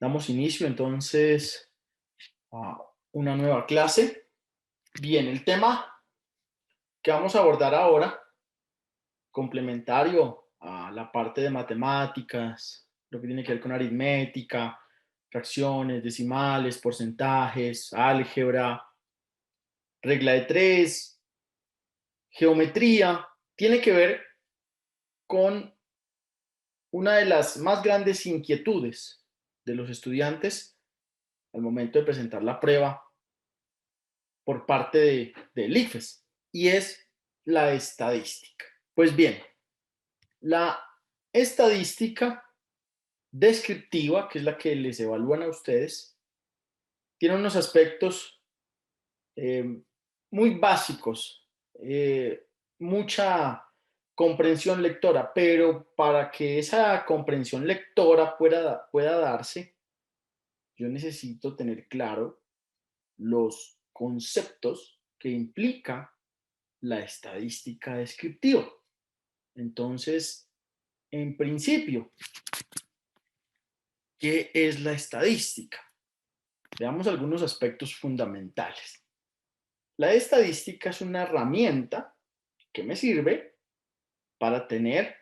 Damos inicio entonces a una nueva clase. Bien, el tema que vamos a abordar ahora, complementario a la parte de matemáticas, lo que tiene que ver con aritmética, fracciones, decimales, porcentajes, álgebra, regla de tres, geometría, tiene que ver con una de las más grandes inquietudes de los estudiantes al momento de presentar la prueba por parte del ICFES, y es la estadística. Pues bien, la estadística descriptiva, que es la que les evalúan a ustedes, tiene unos aspectos eh, muy básicos, mucha comprensión lectora, pero para que esa comprensión lectora pueda darse, yo necesito tener claro los conceptos que implica la estadística descriptiva. Entonces, en principio, ¿qué es la estadística? Veamos algunos aspectos fundamentales. La estadística es una herramienta que me sirve para tener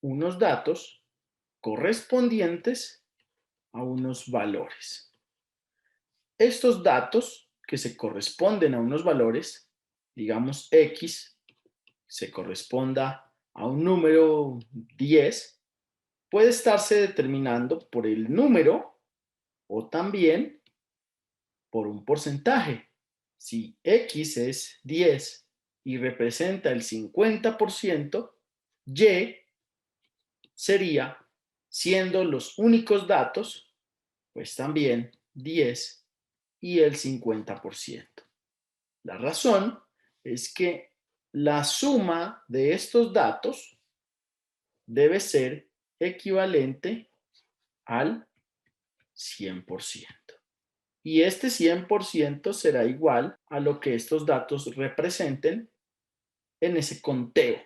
unos datos correspondientes a unos valores. Estos datos que se corresponden a unos valores, digamos X, se corresponda a un número 10, puede estarse determinando por el número o también por un porcentaje. Si X es 10 y representa el 50%, Y sería, siendo los únicos datos, pues también 10 y el 50%. La razón es que la suma de estos datos debe ser equivalente al 100%. Y este 100% será igual a lo que estos datos representen en ese conteo,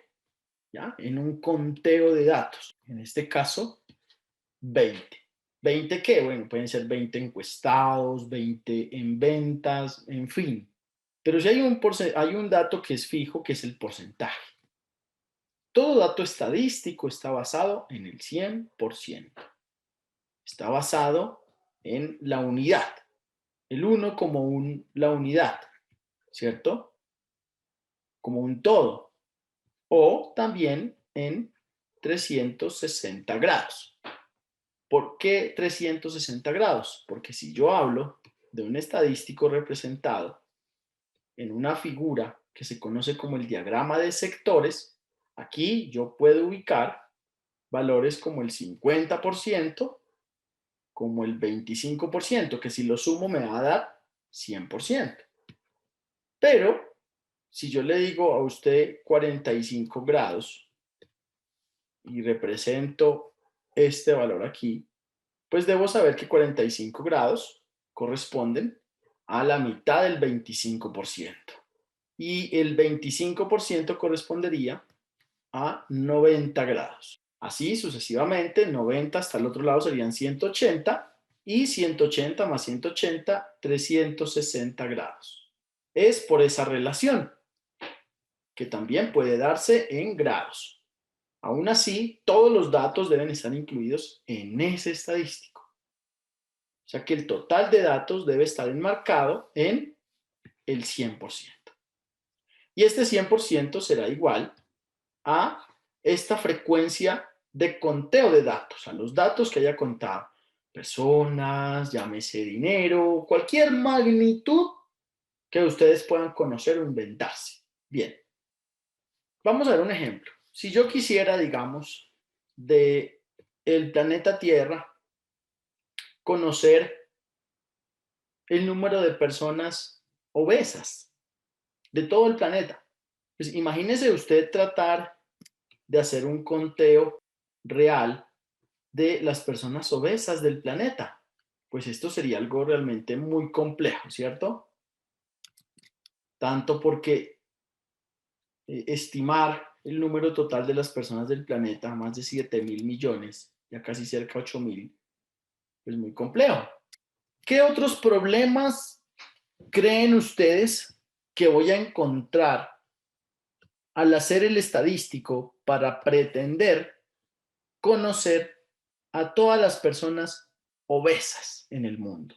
¿ya? En un conteo de datos. En este caso, 20. ¿20 qué? Bueno, pueden ser 20 encuestados, 20 en ventas, en fin. Pero si hay un dato que es fijo, que es el porcentaje. Todo dato estadístico está basado en el 100%. Está basado en la unidad. El 1 como la unidad, ¿cierto? Como un todo. O también en 360 grados. ¿Por qué 360 grados? Porque si yo hablo de un estadístico representado en una figura que se conoce como el diagrama de sectores, aquí yo puedo ubicar valores como el 50%, como el 25%, que si lo sumo me va a dar 100%. Pero si yo le digo a usted 45 grados y represento este valor aquí, pues debo saber que 45 grados corresponden a la mitad del 25%. Y el 25% correspondería a 90 grados. Así sucesivamente, 90 hasta el otro lado serían 180 y 180 más 180, 360 grados. Es por esa relación que también puede darse en grados. Aún así, todos los datos deben estar incluidos en ese estadístico. O sea que el total de datos debe estar enmarcado en el 100%. Y este 100% será igual a esta frecuencia de conteo de datos, a los datos que haya contado. Personas, llámese dinero, cualquier magnitud que ustedes puedan conocer o inventarse. Bien, vamos a ver un ejemplo. Si yo quisiera, digamos, de el planeta Tierra, conocer el número de personas obesas de todo el planeta. Pues imagínese usted tratar de hacer un conteo real de las personas obesas del planeta. Pues esto sería algo realmente muy complejo, ¿cierto? Tanto porque estimar el número total de las personas del planeta, más de 7.000 millones, ya casi cerca de 8.000, pues muy complejo. ¿Qué otros problemas creen ustedes que voy a encontrar al hacer el estadístico para pretender conocer a todas las personas obesas en el mundo?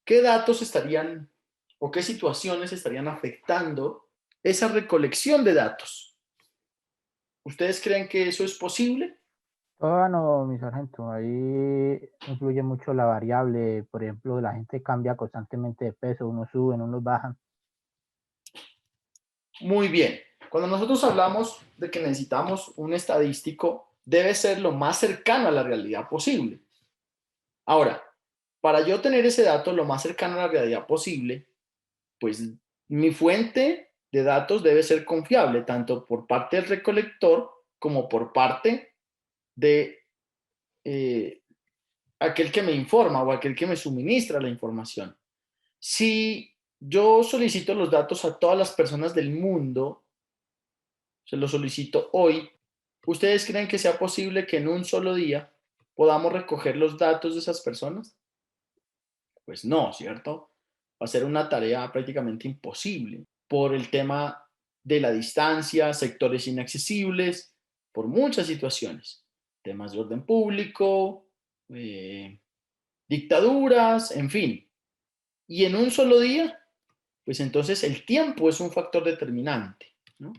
¿Qué datos estarían o qué situaciones estarían afectando esa recolección de datos? ¿Ustedes creen que eso es posible? No, mi sargento, ahí influye mucho la variable, por ejemplo, la gente cambia constantemente de peso, unos suben, unos bajan. Muy bien. Cuando nosotros hablamos de que necesitamos un estadístico, debe ser lo más cercano a la realidad posible. Ahora, para yo tener ese dato lo más cercano a la realidad posible, pues mi fuente de datos debe ser confiable, tanto por parte del recolector como por parte de eh, aquel que me informa o aquel que me suministra la información. Si yo solicito los datos a todas las personas del mundo, se los solicito hoy, ¿ustedes creen que sea posible que en un solo día podamos recoger los datos de esas personas? Pues no, ¿cierto? Va a ser una tarea prácticamente imposible por el tema de la distancia, sectores inaccesibles, por muchas situaciones, temas de orden público, dictaduras, en fin. Y en un solo día, pues entonces el tiempo es un factor determinante, ¿no?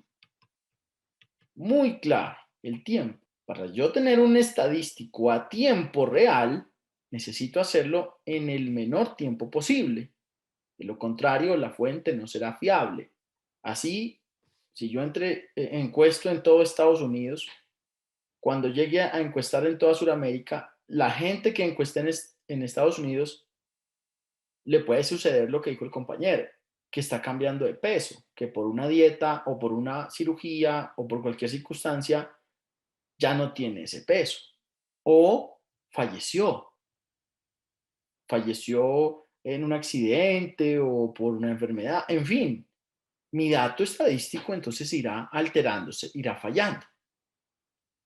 Muy claro, el tiempo. Para yo tener un estadístico a tiempo real, necesito hacerlo en el menor tiempo posible. De lo contrario, la fuente no será fiable. Así, si yo encuesto en todo Estados Unidos, cuando llegue a encuestar en toda Sudamérica, la gente que encueste en Estados Unidos le puede suceder lo que dijo el compañero, que está cambiando de peso, que por una dieta o por una cirugía o por cualquier circunstancia ya no tiene ese peso. O falleció, falleció en un accidente o por una enfermedad, en fin, mi dato estadístico entonces irá alterándose, irá fallando.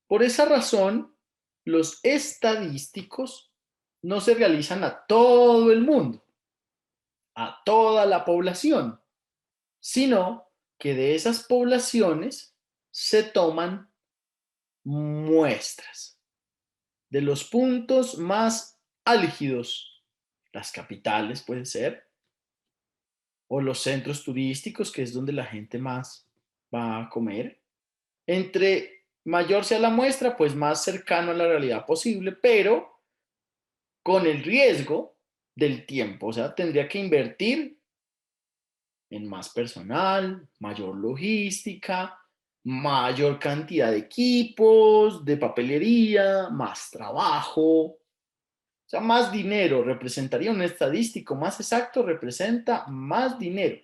Por esa razón, los estadísticos no se realizan a todo el mundo, a toda la población, sino que de esas poblaciones se toman muestras de los puntos más álgidos, las capitales pueden ser, o los centros turísticos, que es donde la gente más va a comer. Entre mayor sea la muestra, pues más cercano a la realidad posible, pero con el riesgo del tiempo. O sea, tendría que invertir en más personal, mayor logística, mayor cantidad de equipos, de papelería, más trabajo. O sea, más dinero representaría un estadístico más exacto, representa más dinero.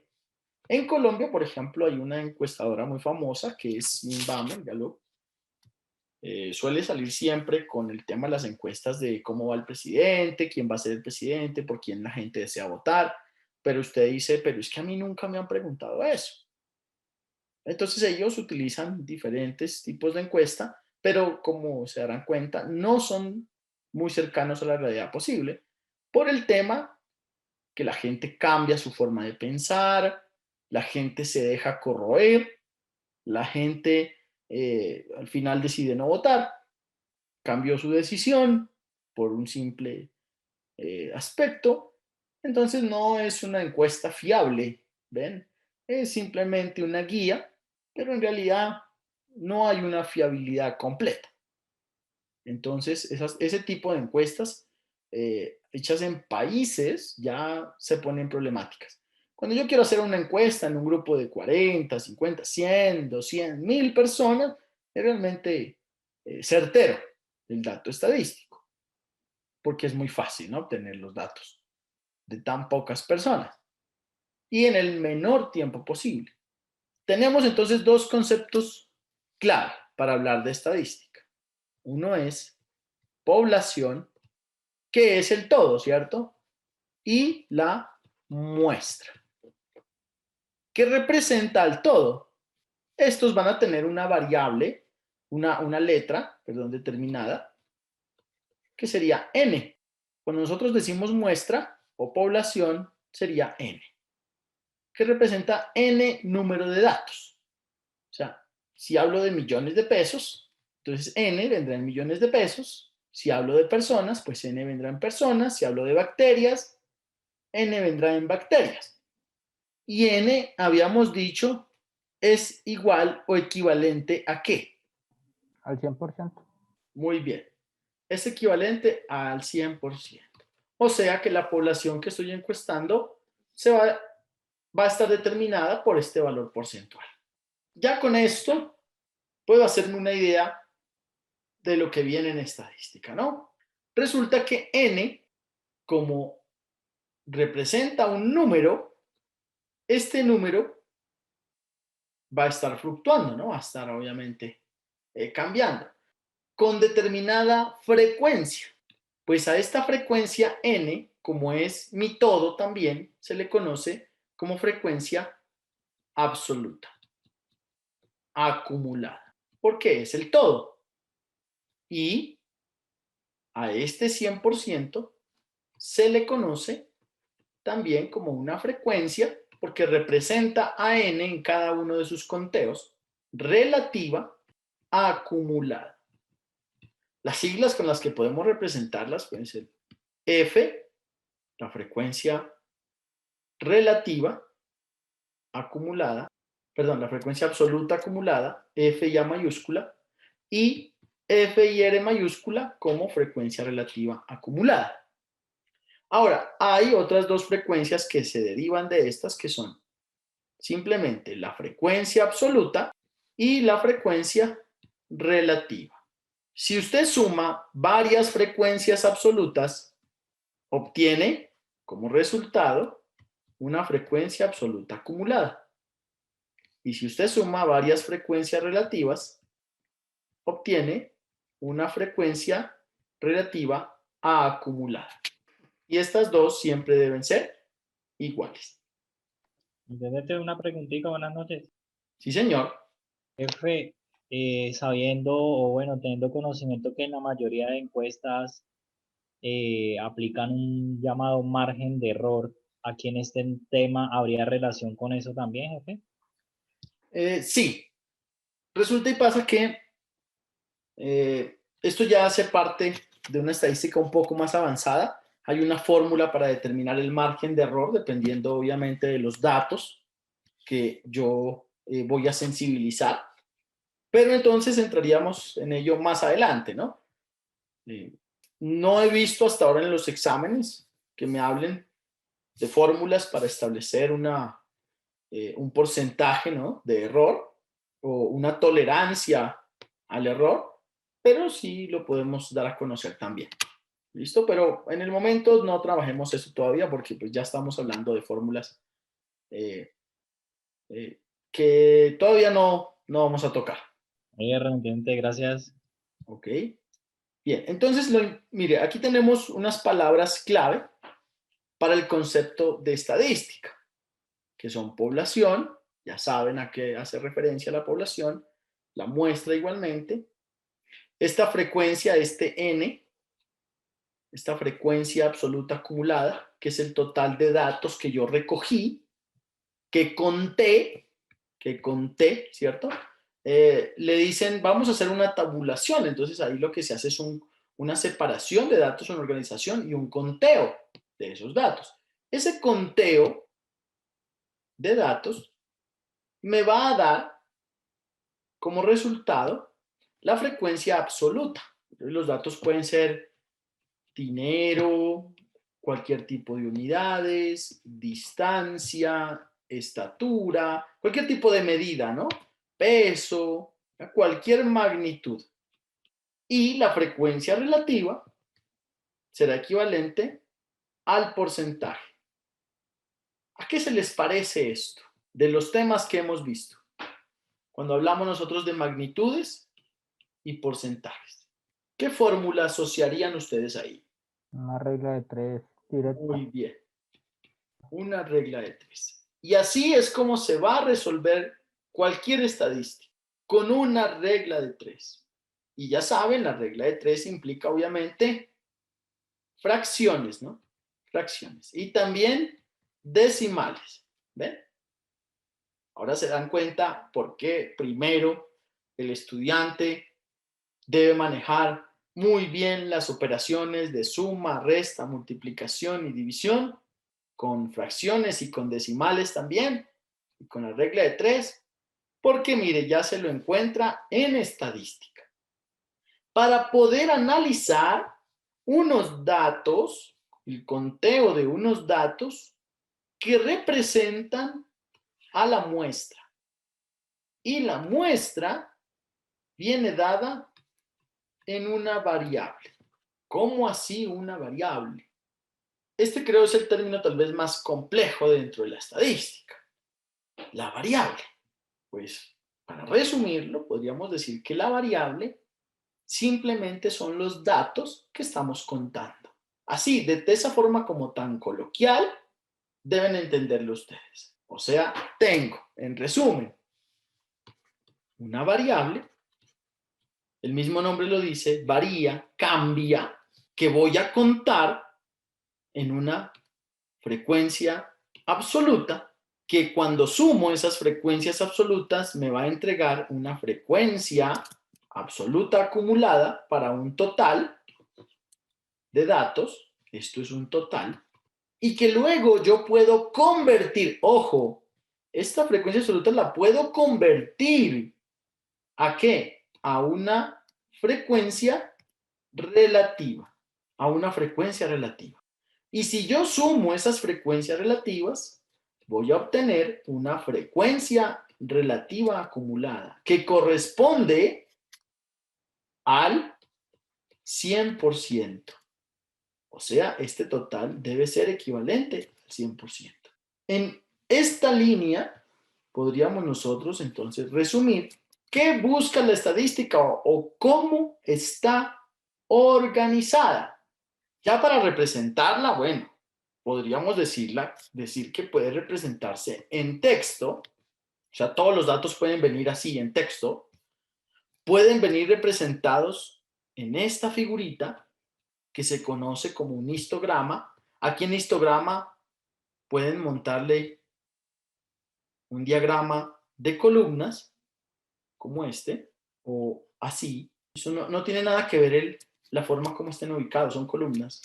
En Colombia, por ejemplo, hay una encuestadora muy famosa que es Inbamer, suele salir siempre con el tema de las encuestas de cómo va el presidente, quién va a ser el presidente, por quién la gente desea votar, pero usted dice, pero es que a mí nunca me han preguntado eso. Entonces ellos utilizan diferentes tipos de encuesta, pero como se darán cuenta, no son muy cercanos a la realidad posible por el tema que la gente cambia su forma de pensar, la gente se deja corroer, la gente al final decide no votar, cambió su decisión por un simple aspecto, entonces no es una encuesta fiable, ¿ven? Es simplemente una guía, pero en realidad no hay una fiabilidad completa. Entonces, ese tipo de encuestas hechas en países ya se ponen problemáticas. Cuando yo quiero hacer una encuesta en un grupo de 40, 50, 100, 200, 1000 personas, es realmente certero el dato estadístico, porque es muy fácil, ¿no?, obtener los datos de tan pocas personas y en el menor tiempo posible. Tenemos entonces dos conceptos clave para hablar de estadística. Uno es población, que es el todo, ¿cierto? Y la muestra, que representa al todo. Estos van a tener una variable, una letra, perdón, determinada, que sería n. Cuando nosotros decimos muestra o población, sería N, que representa N número de datos. O sea, si hablo de millones de pesos, entonces N vendrá en millones de pesos. Si hablo de personas, pues N vendrá en personas. Si hablo de bacterias, N vendrá en bacterias. Y N, habíamos dicho, es igual o equivalente ¿a qué? Al 100%. Muy bien. Es equivalente al 100%. O sea que la población que estoy encuestando va a estar determinada por este valor porcentual. Ya con esto puedo hacerme una idea de lo que viene en estadística, ¿no? Resulta que N, como representa un número, este número va a estar fluctuando, ¿no? Va a estar obviamente cambiando con determinada frecuencia. Pues a esta frecuencia N, como es mi todo también, se le conoce como frecuencia absoluta, acumulada, porque es el todo. Y a este 100% se le conoce también como una frecuencia, porque representa a N en cada uno de sus conteos, relativa a acumulada. Las siglas con las que podemos representarlas pueden ser F, la frecuencia relativa acumulada, perdón, la frecuencia absoluta acumulada, F y A mayúscula, y F y R mayúscula como frecuencia relativa acumulada. Ahora, hay otras dos frecuencias que se derivan de estas, que son simplemente la frecuencia absoluta y la frecuencia relativa. Si usted suma varias frecuencias absolutas, obtiene como resultado una frecuencia absoluta acumulada. Y si usted suma varias frecuencias relativas, obtiene una frecuencia relativa a acumulada. Y estas dos siempre deben ser iguales. Entendete una preguntita, buenas noches. Sí, señor. Jefe, sabiendo o bueno, teniendo conocimiento que en la mayoría de encuestas aplican un llamado margen de error, aquí en este tema habría relación con eso también, jefe. Sí, resulta y pasa que esto ya hace parte de una estadística un poco más avanzada. Hay una fórmula para determinar el margen de error, dependiendo obviamente de los datos que yo voy a sensibilizar. Pero entonces entraríamos en ello más adelante, ¿no? No he visto hasta ahora en los exámenes que me hablen de fórmulas para establecer un porcentaje, ¿no?, de error o una tolerancia al error, pero sí lo podemos dar a conocer también. ¿Listo? Pero en el momento no trabajemos eso todavía porque pues ya estamos hablando de fórmulas que todavía no vamos a tocar. Realmente, gracias. ¿Ok? Bien, entonces, mire, aquí tenemos unas palabras clave para el concepto de estadística, que son población, ya saben a qué hace referencia la población, la muestra igualmente, esta frecuencia, este N, esta frecuencia absoluta acumulada, que es el total de datos que yo recogí, que conté, ¿cierto? Le dicen, vamos a hacer una tabulación, entonces ahí lo que se hace es una separación de datos en organización y un conteo de esos datos. Ese conteo de datos me va a dar como resultado la frecuencia absoluta. Los datos pueden ser dinero, cualquier tipo de unidades, distancia, estatura, cualquier tipo de medida, ¿no? Peso, cualquier magnitud. Y la frecuencia relativa será equivalente al porcentaje. ¿A qué se les parece esto de los temas que hemos visto cuando hablamos nosotros de magnitudes y porcentajes? ¿Qué fórmula asociarían ustedes ahí? Una regla de 3 directa. Muy bien. Una regla de 3. Y así es como se va a resolver cualquier estadística, con una regla de 3. Y ya saben, la regla de 3 implica obviamente fracciones, ¿no? Fracciones. Y también decimales. ¿Ven? Ahora se dan cuenta por qué primero el estudiante debe manejar muy bien las operaciones de suma, resta, multiplicación y división, con fracciones y con decimales también, y con la regla de 3, porque mire, ya se lo encuentra en estadística. Para poder analizar unos datos, el conteo de unos datos que representan a la muestra. Y la muestra viene dada en una variable. ¿Cómo así una variable? Este creo es el término tal vez más complejo dentro de la estadística. La variable. Pues, para resumirlo, podríamos decir que la variable simplemente son los datos que estamos contando. Así, de esa forma como tan coloquial, deben entenderlo ustedes. O sea, tengo, en resumen, una variable, el mismo nombre lo dice, varía, cambia, que voy a contar en una frecuencia absoluta, que cuando sumo esas frecuencias absolutas me va a entregar una frecuencia absoluta acumulada para un total de datos, esto es un total, y que luego yo puedo convertir, ojo, esta frecuencia absoluta la puedo convertir ¿a qué? A una frecuencia relativa, a una frecuencia relativa. Y si yo sumo esas frecuencias relativas, voy a obtener una frecuencia relativa acumulada que corresponde al 100%. O sea, este total debe ser equivalente al 100%. En esta línea podríamos nosotros entonces resumir qué busca la estadística o cómo está organizada. Ya para representarla, bueno, podríamos decir que puede representarse en texto, o sea, todos los datos pueden venir así en texto, pueden venir representados en esta figurita que se conoce como un histograma. Aquí en histograma pueden montarle un diagrama de columnas, como este, o así. Eso no tiene nada que ver la forma como estén ubicados, son columnas.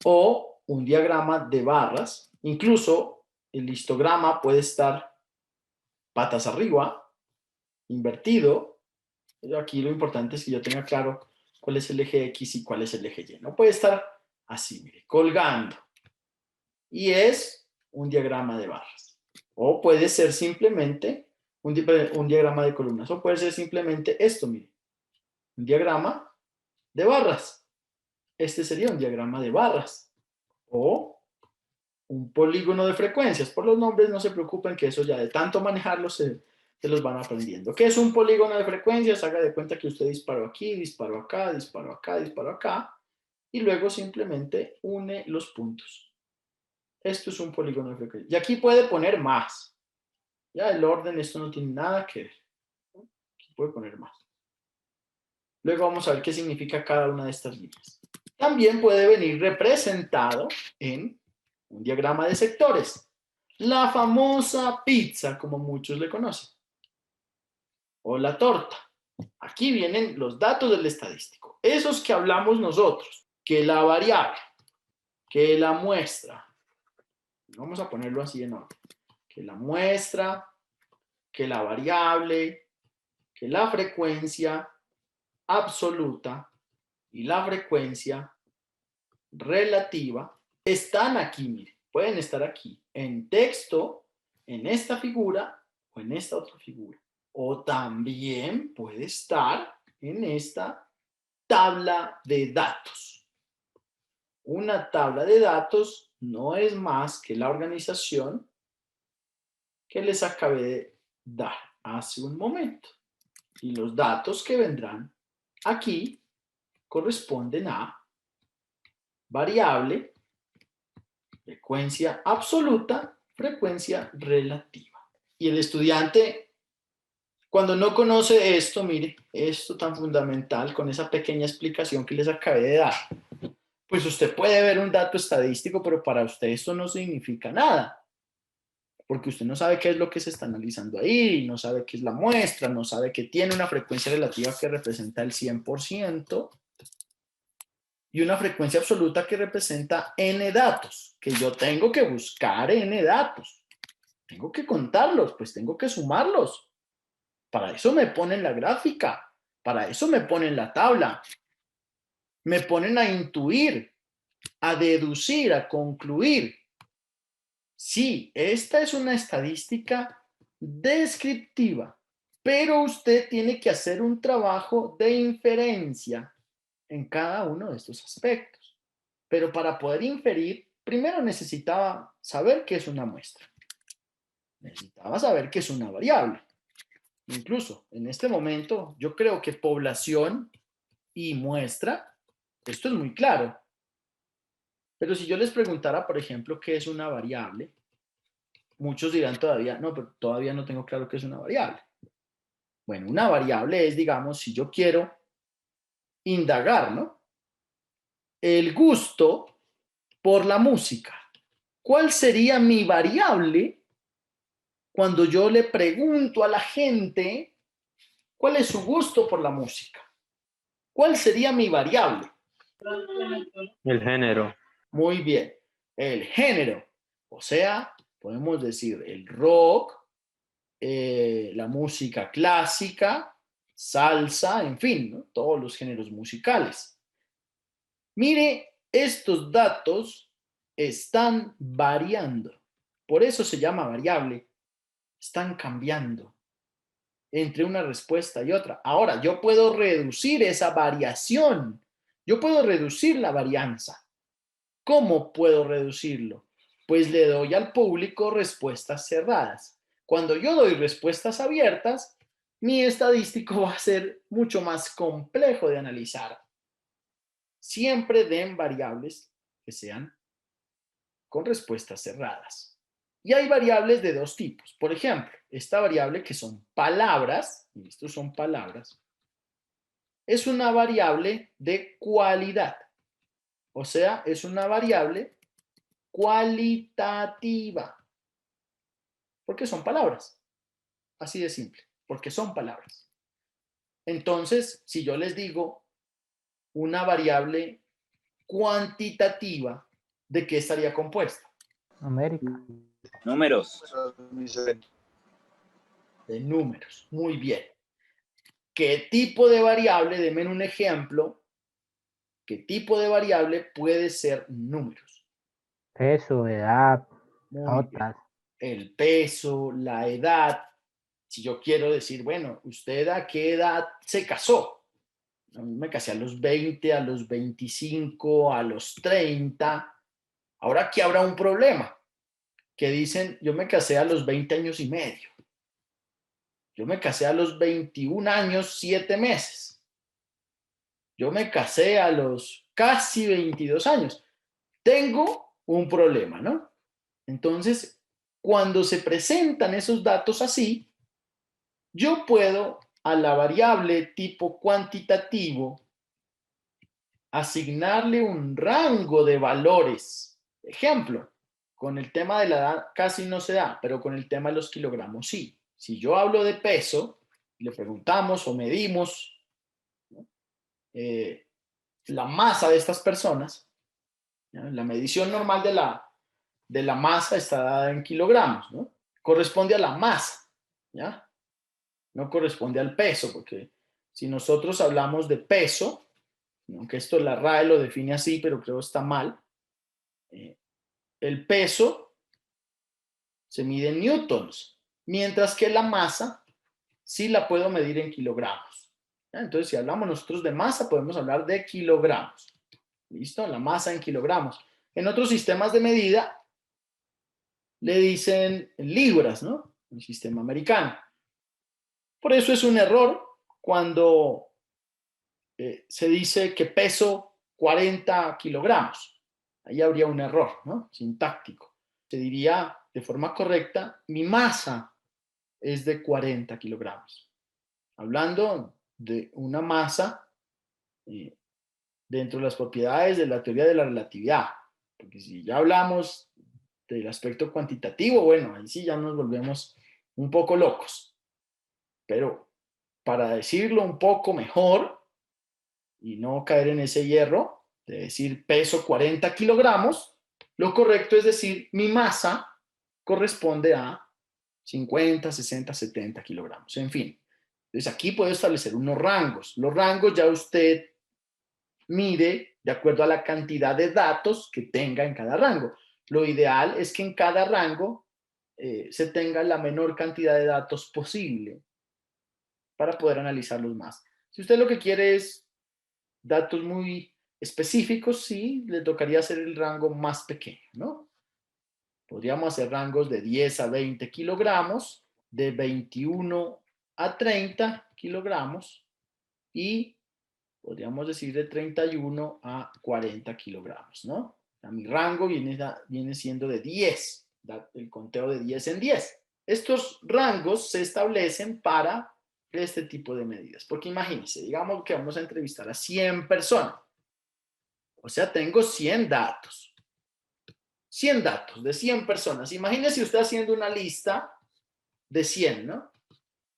O un diagrama de barras. Incluso el histograma puede estar patas arriba, invertido. Aquí lo importante es que yo tenga claro cuál es el eje X y cuál es el eje Y. No puede estar así, mire, colgando. Y es un diagrama de barras. O puede ser simplemente un diagrama de columnas. O puede ser simplemente esto, mire. Un diagrama de barras. Este sería un diagrama de barras. O un polígono de frecuencias. Por los nombres no se preocupen, que eso ya de tanto manejarlos se los van aprendiendo. ¿Qué es un polígono de frecuencias? Haga de cuenta que usted disparó aquí, disparó acá, disparó acá, disparó acá. Y luego simplemente une los puntos. Esto es un polígono de frecuencias. Y aquí puede poner más. Ya el orden, esto no tiene nada que ver. Aquí puede poner más. Luego vamos a ver qué significa cada una de estas líneas. También puede venir representado en un diagrama de sectores. La famosa pizza, como muchos le conocen. O la torta. Aquí vienen los datos del estadístico. Esos que hablamos nosotros. Que la variable. Que la muestra. Vamos a ponerlo así en orden. Que la muestra. Que la variable. Que la frecuencia absoluta y la frecuencia relativa están aquí, mire, pueden estar aquí en texto, en esta figura o en esta otra figura. O también puede estar en esta tabla de datos. Una tabla de datos no es más que la organización que les acabé de dar hace un momento. Y los datos que vendrán aquí corresponden a variable, frecuencia absoluta, frecuencia relativa. Y el estudiante, cuando no conoce esto, mire, esto tan fundamental, con esa pequeña explicación que les acabé de dar, Pues usted puede ver un dato estadístico, pero para usted esto no significa nada, porque usted no sabe qué es lo que se está analizando ahí, no sabe qué es la muestra, no sabe que tiene una frecuencia relativa que representa el 100% y una frecuencia absoluta que representa n datos, que yo tengo que buscar n datos, tengo que contarlos, pues tengo que sumarlos. Para eso me ponen la gráfica, para eso me ponen la tabla, me ponen a intuir, a deducir, a concluir. Sí, esta es una estadística descriptiva, pero usted tiene que hacer un trabajo de inferencia en cada uno de estos aspectos. Pero para poder inferir, primero necesitaba saber qué es una muestra. Necesitaba saber qué es una variable. Incluso en este momento, yo creo que población y muestra, esto es muy claro. Pero si yo les preguntara, por ejemplo, qué es una variable, muchos dirán todavía, no, pero todavía no tengo claro qué es una variable. Bueno, una variable es, digamos, si yo quiero indagar, ¿no? El gusto por la música. ¿Cuál sería mi variable cuando yo le pregunto a la gente cuál es su gusto por la música? ¿Cuál sería mi variable? El género. Muy bien, el género. O sea, podemos decir el rock, la música clásica, salsa, en fin, ¿no? Todos los géneros musicales. Mire, estos datos están variando. Por eso se llama variable. Están cambiando entre una respuesta y otra. Ahora, yo puedo reducir esa variación. Yo puedo reducir la varianza. ¿Cómo puedo reducirlo? Pues le doy al público respuestas cerradas. Cuando yo doy respuestas abiertas, mi estadístico va a ser mucho más complejo de analizar. Siempre den variables que sean con respuestas cerradas. Y hay variables de dos tipos. Por ejemplo, esta variable que son palabras, y estos son palabras, es una variable de cualidad. O sea, es una variable cualitativa. Porque son palabras. Así de simple. Porque son palabras. Entonces, si yo les digo una variable cuantitativa, ¿de qué estaría compuesta? América. Números. De números. Muy bien. ¿Qué tipo de variable? Denme un ejemplo. ¿Qué tipo de variable puede ser números? Peso, edad, Muy bien. notas. El peso, la edad. Si yo quiero decir, bueno, ¿usted a qué edad se casó? Me casé a los 20, a los 25, a los 30. Ahora aquí habrá un problema, que dicen, yo me casé a los 20 años y medio. Yo me casé a los 21 años, 7 meses. Yo me casé a los casi 22 años. Tengo un problema, ¿no? Entonces, cuando se presentan esos datos así, yo puedo a la variable tipo cuantitativo asignarle un rango de valores. Ejemplo, con el tema de la edad casi no se da, pero con el tema de los kilogramos sí. Si yo hablo de peso, le preguntamos o medimos la masa de estas personas, ¿ya? La medición normal de la masa está dada en kilogramos, ¿no? Corresponde a la masa, ¿ya? No corresponde al peso, porque si nosotros hablamos de peso, aunque esto la RAE lo define así, pero creo que está mal, el peso se mide en newtons, mientras que la masa sí la puedo medir en kilogramos. ¿Ya? Entonces, si hablamos nosotros de masa, podemos hablar de kilogramos. ¿Listo? La masa en kilogramos. En otros sistemas de medida le dicen libras, ¿no? El sistema americano. Por eso es un error cuando se dice que peso 40 kilogramos. Ahí habría un error, ¿no? Sintáctico. Se diría de forma correcta, mi masa es de 40 kilogramos. Hablando de una masa dentro de las propiedades de la teoría de la relatividad. Porque si ya hablamos del aspecto cuantitativo, bueno, ahí sí ya nos volvemos un poco locos. Pero para decirlo un poco mejor y no caer en ese hierro de decir peso 40 kilogramos, lo correcto es decir mi masa corresponde a 50, 60, 70 kilogramos, en fin. Entonces aquí puedo establecer unos rangos. Los rangos ya usted mide de acuerdo a la cantidad de datos que tenga en cada rango. Lo ideal es que en cada rango se tenga la menor cantidad de datos posible para poder analizarlos más. Si usted lo que quiere es datos muy específicos, sí, le tocaría hacer el rango más pequeño, ¿no? Podríamos hacer rangos de 10 a 20 kilogramos, de 21 a 30 kilogramos y podríamos decir de 31 a 40 kilogramos, ¿no? O sea, mi rango viene siendo de 10, el conteo de 10 en 10. Estos rangos se establecen para este tipo de medidas, porque imagínense, digamos que vamos a entrevistar a 100 personas, o sea, tengo 100 datos. 100 datos de 100 personas. Imagínese usted haciendo una lista de 100, ¿no?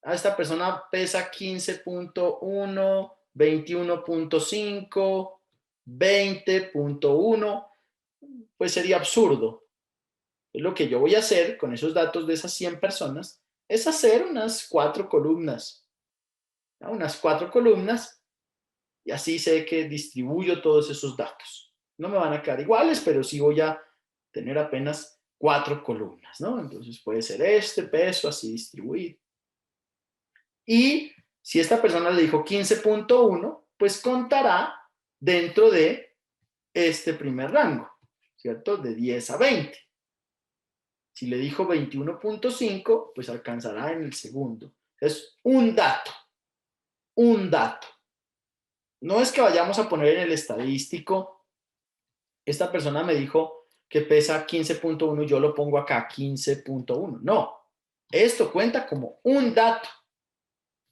Esta persona pesa 15.1, 21.5, 20.1, pues sería absurdo. Lo que yo voy a hacer con esos datos de esas 100 personas es hacer unas 4 columnas, ¿no? Unas 4 columnas, y así sé que distribuyo todos esos datos. No me van a quedar iguales, pero sí voy a tener apenas 4 columnas, ¿no? Entonces puede ser este peso así distribuido. Y si esta persona le dijo 15.1, pues contará dentro de este primer rango, ¿cierto? De 10 a 20. Si le dijo 21.5, pues alcanzará en el segundo. Es un dato. Un dato. No es que vayamos a poner en el estadístico, esta persona me dijo que pesa 15.1 y yo lo pongo acá 15.1. No, esto cuenta como un dato.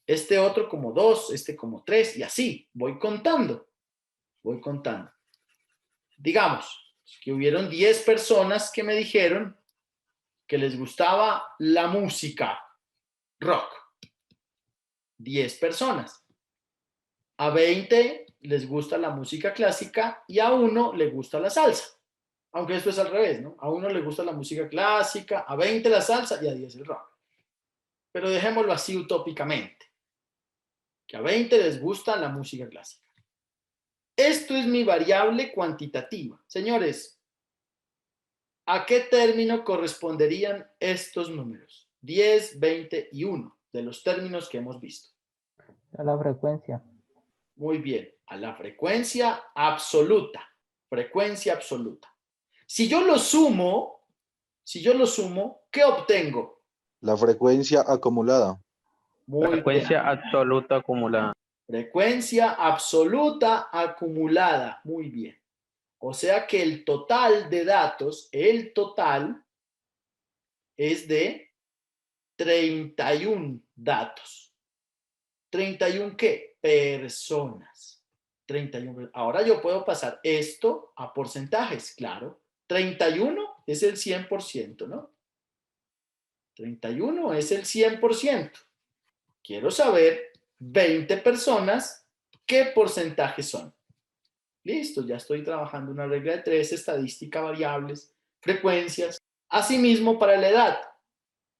Este otro como 2, este como 3 y así. Voy contando. Voy contando. Digamos que hubieron 10 personas que me dijeron que les gustaba la música rock. 10 personas. A 20 les gusta la música clásica y a 1 le gusta la salsa. Aunque esto es al revés, ¿no? A 1 le gusta la música clásica, a 20 la salsa y a 10 el rock. Pero dejémoslo así utópicamente. Que a 20 les gusta la música clásica. Esto es mi variable cuantitativa. Señores, ¿a qué término corresponderían estos números? 10, 20 y 1, de los términos que hemos visto. A la frecuencia. Muy bien, a la frecuencia absoluta. Frecuencia absoluta. Si yo lo sumo, ¿qué obtengo? La frecuencia acumulada. Muy Frecuencia bien. absoluta acumulada. Frecuencia absoluta acumulada. Muy bien. O sea que el total de datos, el total es de 31 datos. ¿31 qué? Personas. 31. Ahora yo puedo pasar esto a porcentajes, claro. 31 es el 100%, ¿no? 31 es el 100%. Quiero saber 20 personas, ¿qué porcentaje son? Listo, ya estoy trabajando una regla de 3, estadística, variables, frecuencias. Asimismo, para la edad,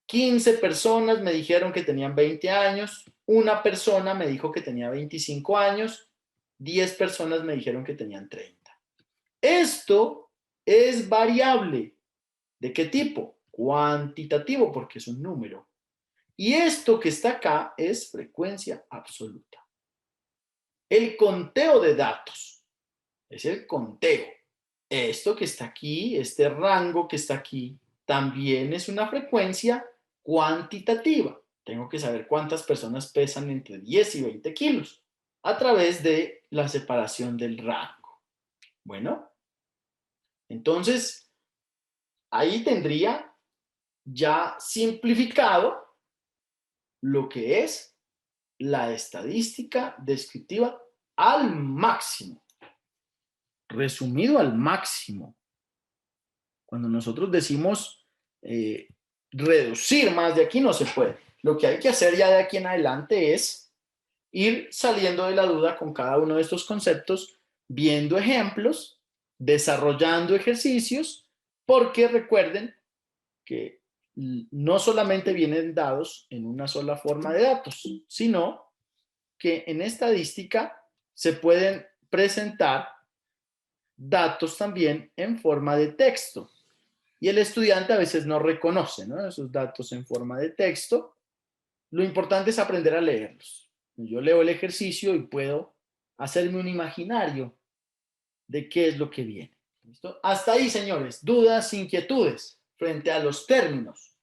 15 personas me dijeron que tenían 20 años, una persona me dijo que tenía 25 años, 10 personas me dijeron que tenían 30. Esto es variable. ¿De qué tipo? Cuantitativo, porque es un número. Y esto que está acá es frecuencia absoluta. El conteo de datos es el conteo. Esto que está aquí, este rango que está aquí, también es una frecuencia cuantitativa. Tengo que saber cuántas personas pesan entre 10 y 20 kilos a través de la separación del rango. Bueno, entonces ahí tendría ya simplificado lo que es la estadística descriptiva al máximo. resumido al máximo. Cuando nosotros decimos reducir más de aquí, no se puede. Lo que hay que hacer ya de aquí en adelante es ir saliendo de la duda con cada uno de estos conceptos, viendo ejemplos, desarrollando ejercicios, porque recuerden que no solamente vienen dados en una sola forma de datos, sino que en estadística se pueden presentar datos también en forma de texto. Y el estudiante a veces no reconoce, ¿no?, esos datos en forma de texto. Lo importante es aprender a leerlos. Yo leo el ejercicio y puedo hacerme un imaginario de qué es lo que viene. ¿Listo? Hasta ahí, señores. Dudas, inquietudes frente a los términos.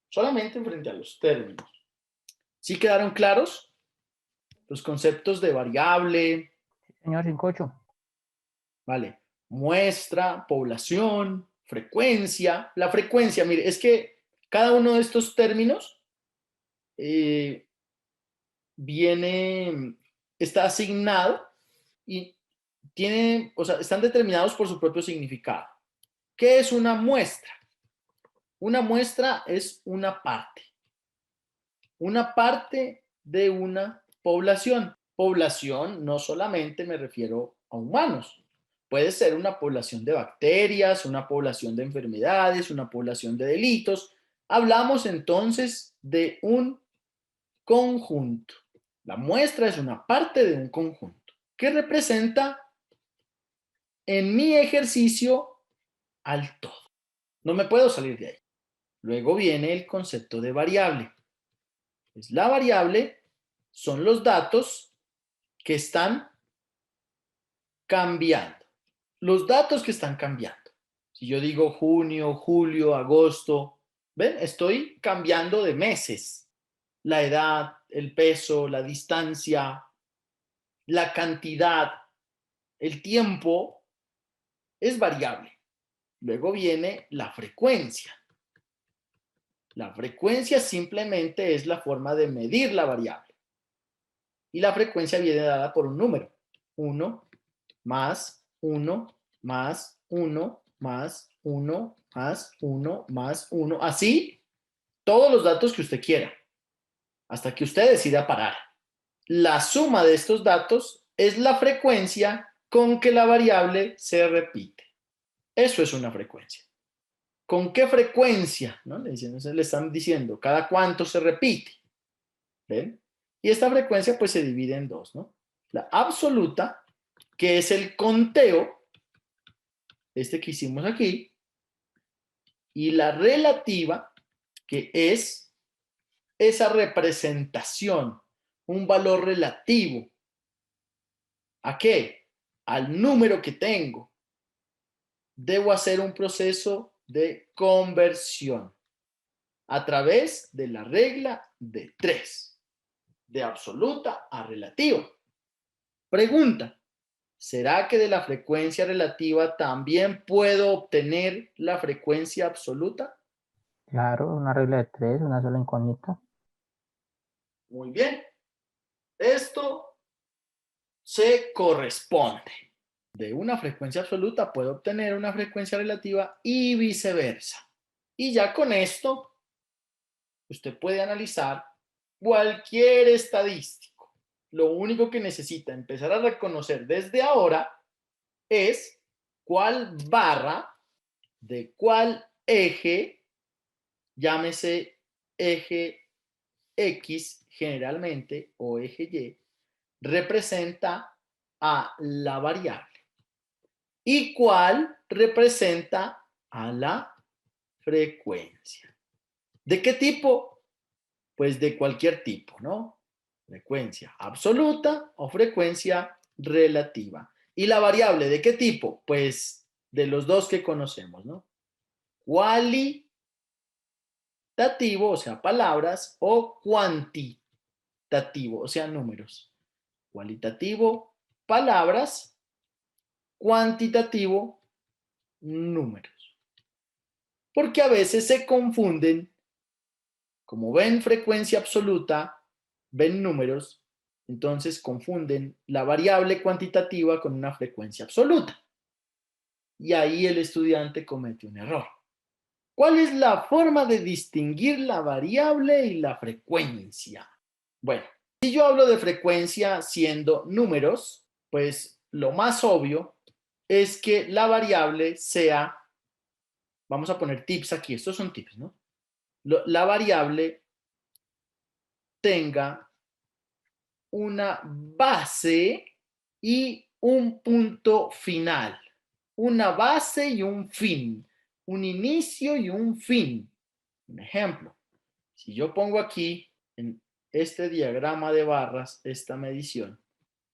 Solamente frente a los términos. ¿Sí quedaron claros? Los conceptos de variable. Señor 58. Vale. Muestra, población, frecuencia. La frecuencia, mire, es que cada uno de estos términos está asignado y tiene, o sea, están determinados por su propio significado. ¿Qué es una muestra? Una muestra es una parte de una población. Población no solamente me refiero a humanos, puede ser una población de bacterias, una población de enfermedades, una población de delitos. Hablamos entonces de un conjunto. La muestra es una parte de un conjunto que representa en mi ejercicio al todo. No me puedo salir de ahí. Luego viene el concepto de variable. Pues la variable son los datos que están cambiando. Los datos que están cambiando. Si yo digo junio, julio, agosto, ¿ven? Estoy cambiando de meses. La edad, el peso, la distancia, la cantidad, el tiempo es variable. Luego viene la frecuencia. La frecuencia simplemente es la forma de medir la variable. Y la frecuencia viene dada por un número. 1 más 1 más 1 más 1 más 1 más 1. Así, todos los datos que usted quiera, hasta que usted decida parar. La suma de estos datos es la frecuencia con que la variable se repite. Eso es una frecuencia. ¿Con qué frecuencia? ¿No? Le están diciendo cada cuánto se repite. ¿Ven? Y esta frecuencia pues se divide en dos, ¿no? La absoluta, que es el conteo, este que hicimos aquí, y la relativa, que es esa representación, un valor relativo. ¿A qué? Al número que tengo. Debo hacer un proceso de conversión a través de la regla de 3, de absoluta a relativa. Pregunta, ¿será que de la frecuencia relativa también puedo obtener la frecuencia absoluta? Claro, una regla de 3, una sola incógnita. Muy bien. Esto se corresponde. De una frecuencia absoluta puedo obtener una frecuencia relativa y viceversa. Y ya con esto, usted puede analizar cualquier estadístico. Lo único que necesita empezar a reconocer desde ahora es cuál barra de cuál eje, llámese eje X generalmente o eje Y, representa a la variable y cuál representa a la frecuencia. ¿De qué tipo? Pues de cualquier tipo, ¿no? Frecuencia absoluta o frecuencia relativa. ¿Y la variable de qué tipo? Pues de los dos que conocemos, ¿no? Cualitativo, o sea, palabras, o cuantitativo, o sea, números. Cualitativo, palabras, cuantitativo, números. Porque a veces se confunden, como ven frecuencia absoluta, ven números, entonces confunden la variable cuantitativa con una frecuencia absoluta. y ahí el estudiante comete un error. ¿Cuál es la forma de distinguir la variable y la frecuencia? Bueno, si yo hablo de frecuencia siendo números, pues lo más obvio es que la variable sea, vamos a poner tips aquí, estos son tips, ¿no? La variable tenga una base y un punto final. Una base y un fin. Un inicio y un fin. Un ejemplo. Si yo pongo aquí en este diagrama de barras esta medición,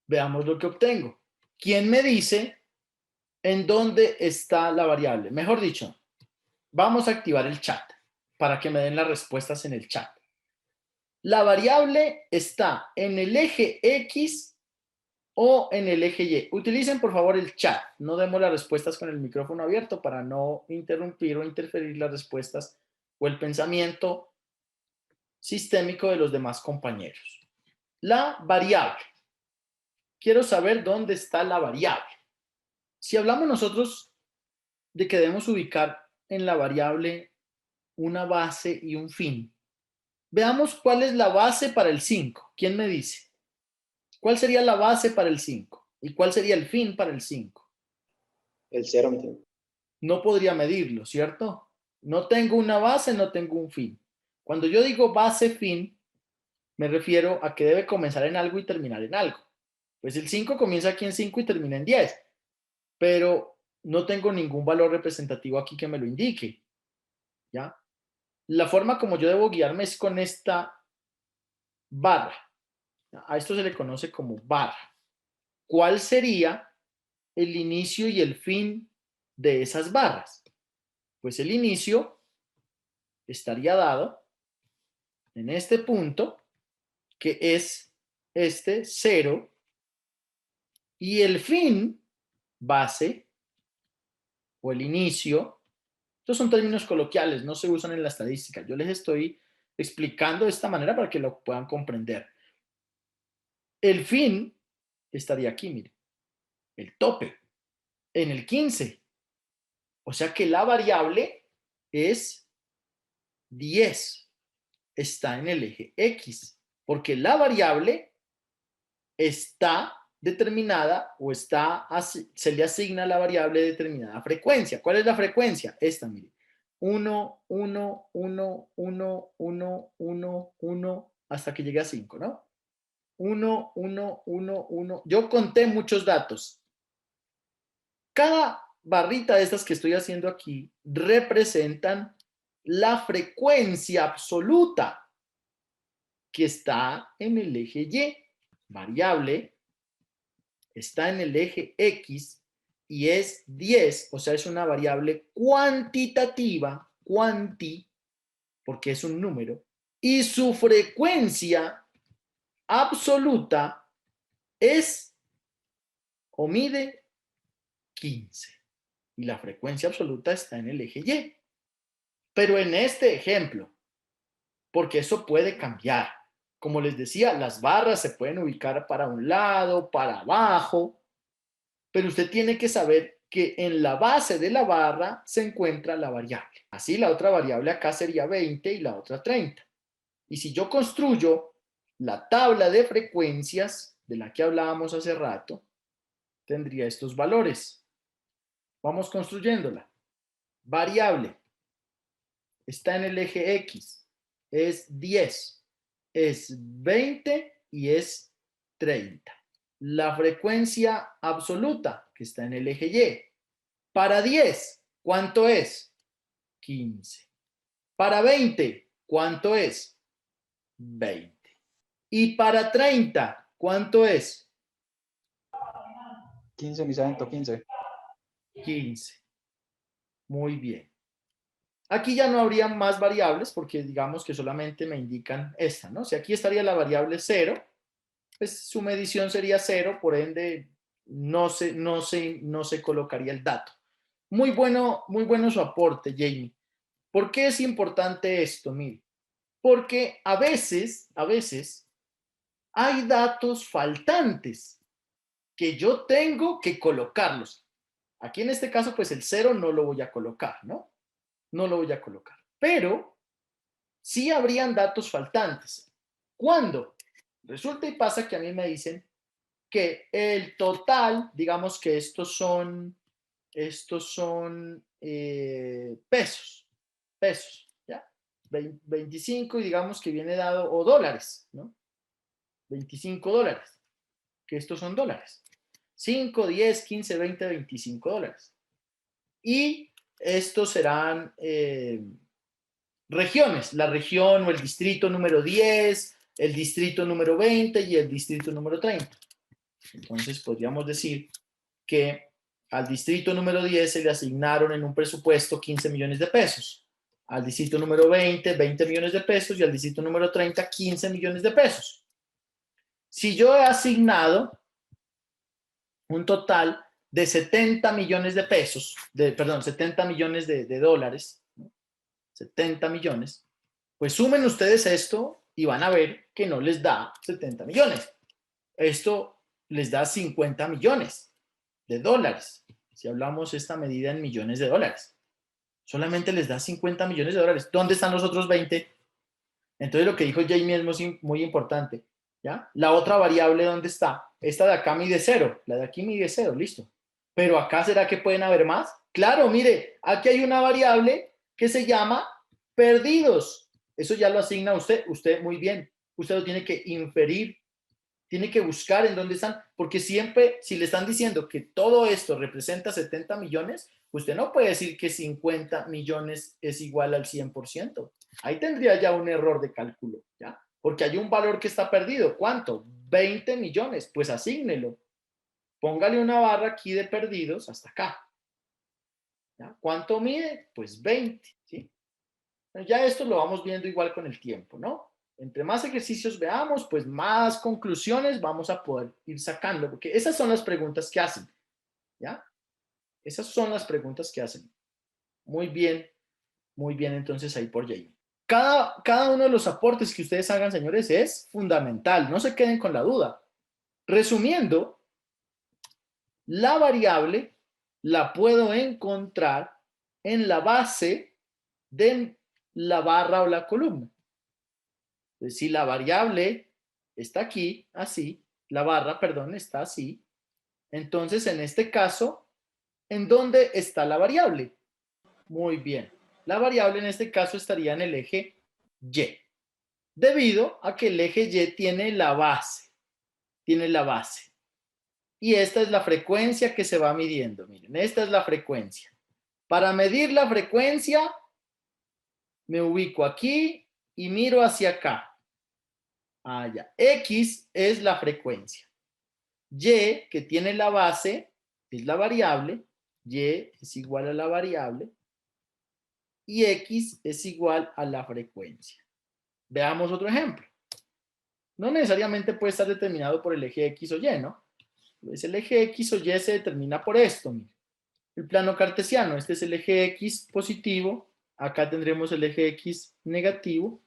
veamos lo que obtengo. ¿Quién me dice en dónde está la variable? Mejor dicho, vamos a activar el chat para que me den las respuestas en el chat. La variable está en el eje X o en el eje Y. Utilicen por favor el chat. No demos las respuestas con el micrófono abierto para no interrumpir o interferir las respuestas o el pensamiento sistémico de los demás compañeros. La variable. Quiero saber dónde está la variable. Si hablamos nosotros de que debemos ubicar en la variable una base y un fin, veamos cuál es la base para el 5. ¿Quién me dice? ¿Cuál sería la base para el 5? ¿Y cuál sería el fin para el 5? El 0, mi tío. No podría medirlo, ¿cierto? No tengo una base, no tengo un fin. Cuando yo digo base-fin, me refiero a que debe comenzar en algo y terminar en algo. Pues el 5 comienza aquí en 5 y termina en 10. Pero no tengo ningún valor representativo aquí que me lo indique. ¿Ya? La forma como yo debo guiarme es con esta barra. A esto se le conoce como barra. ¿Cuál sería el inicio y el fin de esas barras? Pues el inicio estaría dado en este punto, que es este 0, y el fin, base, o el inicio, estos son términos coloquiales, no se usan en la estadística. Yo les estoy explicando de esta manera para que lo puedan comprender. El fin estaría aquí, miren, el tope, en el 15. O sea que la variable es 10. Está en el eje X, porque la variable está determinada o se le asigna a la variable determinada frecuencia. ¿Cuál es la frecuencia? Esta, mire. 1, 1, 1, 1, 1, 1, 1, hasta que llegue a 5, ¿no? 1, 1, 1, 1. Yo conté muchos datos. Cada barrita de estas que estoy haciendo aquí representan la frecuencia absoluta que está en el eje Y. Variable está en el eje X y es 10, o sea, es una variable cuantitativa, porque es un número, y su frecuencia absoluta es o mide 15. Y la frecuencia absoluta está en el eje Y. Pero en este ejemplo, porque eso puede cambiar. Como les decía, las barras se pueden ubicar para un lado, para abajo, pero usted tiene que saber que en la base de la barra se encuentra la variable. Así la otra variable acá sería 20 y la otra 30. Y si yo construyo la tabla de frecuencias de la que hablábamos hace rato, tendría estos valores. Vamos construyéndola. Variable está en el eje X, es 10, es 20 y es 30. La frecuencia absoluta que está en el eje Y. Para 10, ¿cuánto es? 15. Para 20, ¿cuánto es? 20. Y para 30, ¿cuánto es? 15, mi sargento, 15. 15. Muy bien. Aquí ya no habría más variables porque digamos que solamente me indican esta, ¿no? Si aquí estaría la variable 0, pues su medición sería 0, por ende no se colocaría el dato. Muy bueno su aporte, Jamie. ¿Por qué es importante esto? Mire, porque a veces hay datos faltantes que yo tengo que colocarlos. Aquí en este caso, pues el 0 no lo voy a colocar, ¿no? No lo voy a colocar. Pero sí habrían datos faltantes. ¿Cuándo? Resulta y pasa que a mí me dicen que el total, digamos que estos son pesos, ¿ya? 25 y digamos que viene dado, o dólares, ¿no? 25 dólares, que estos son dólares. 5, 10, 15, 20, 25 dólares. Y estos serán regiones, la región o el distrito número 10, el distrito número 20 y el distrito número 30. Entonces podríamos decir que al distrito número 10 se le asignaron en un presupuesto 15 millones de pesos, al distrito número 20, 20 millones de pesos y al distrito número 30, 15 millones de pesos. Si yo he asignado un total de 70 millones de pesos, perdón, 70 millones de dólares, 70 millones, pues sumen ustedes esto y van a ver que no les da 70 millones. Esto les da 50 millones de dólares. Si hablamos esta medida en millones de dólares. Solamente les da 50 millones de dólares. ¿Dónde están los otros 20? Entonces lo que dijo Jamie es muy importante. ¿Ya? La otra variable, ¿dónde está? Esta de acá mide 0. La de aquí mide 0, listo. Pero acá, ¿será que pueden haber más? Claro, mire, aquí hay una variable que se llama perdidos. Eso ya lo asigna usted muy bien. Usted lo tiene que inferir, tiene que buscar en dónde están, porque siempre, si le están diciendo que todo esto representa 70 millones, usted no puede decir que 50 millones es igual al 100%. Ahí tendría ya un error de cálculo, ¿ya? Porque hay un valor que está perdido. ¿Cuánto? 20 millones. Pues asígnelo. Póngale una barra aquí de perdidos hasta acá. ¿Ya? ¿Cuánto mide? Pues 20, ¿sí? Ya esto lo vamos viendo igual con el tiempo, ¿no? Entre más ejercicios veamos, pues más conclusiones vamos a poder ir sacando, porque esas son las preguntas que hacen, ¿ya? Esas son las preguntas que hacen. Muy bien entonces ahí por Jamie. Cada uno de los aportes que ustedes hagan, señores, es fundamental, no se queden con la duda. Resumiendo, la variable la puedo encontrar en la base de la barra o la columna. Entonces, si la variable está aquí, así, la barra, perdón, está así, entonces en este caso, ¿en dónde está la variable? Muy bien. La variable en este caso estaría en el eje Y, debido a que el eje Y tiene la base. Y esta es la frecuencia que se va midiendo. Miren, esta es la frecuencia. Para medir la frecuencia, me ubico aquí y miro hacia acá. Allá. X es la frecuencia. Y, que tiene la base, es la variable. Y es igual a la variable. Y X es igual a la frecuencia. Veamos otro ejemplo. No necesariamente puede estar determinado por el eje X o Y, ¿no? Pues el eje X o Y se determina por esto. Mire. El plano cartesiano, este es el eje X positivo. Acá tendremos el eje X negativo.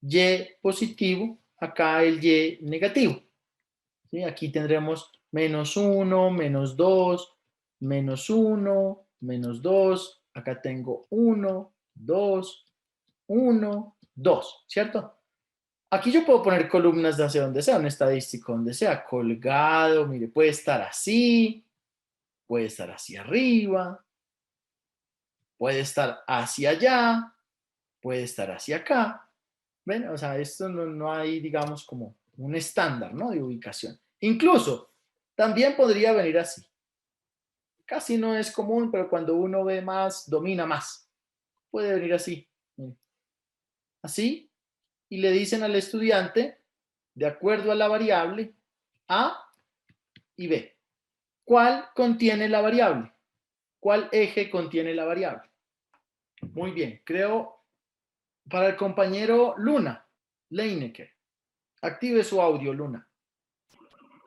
Y positivo, acá el Y negativo. ¿Sí? Aquí tendremos -1, -2, -1, -2. Acá tengo 1, 2, 1, 2, ¿cierto? Aquí yo puedo poner columnas de hacia donde sea, un estadístico donde sea, colgado, mire, puede estar así, puede estar hacia arriba, puede estar hacia allá, puede estar hacia acá. ¿Ven? O sea, esto no hay, digamos, como un estándar, ¿no? De ubicación. Incluso, también podría venir así. Casi no es común, pero cuando uno ve más, domina más. Puede venir así. Así. Y le dicen al estudiante, de acuerdo a la variable A y B, ¿cuál contiene la variable? ¿Cuál eje contiene la variable? Muy bien, creo para el compañero Luna, Leinecker. Active su audio, Luna.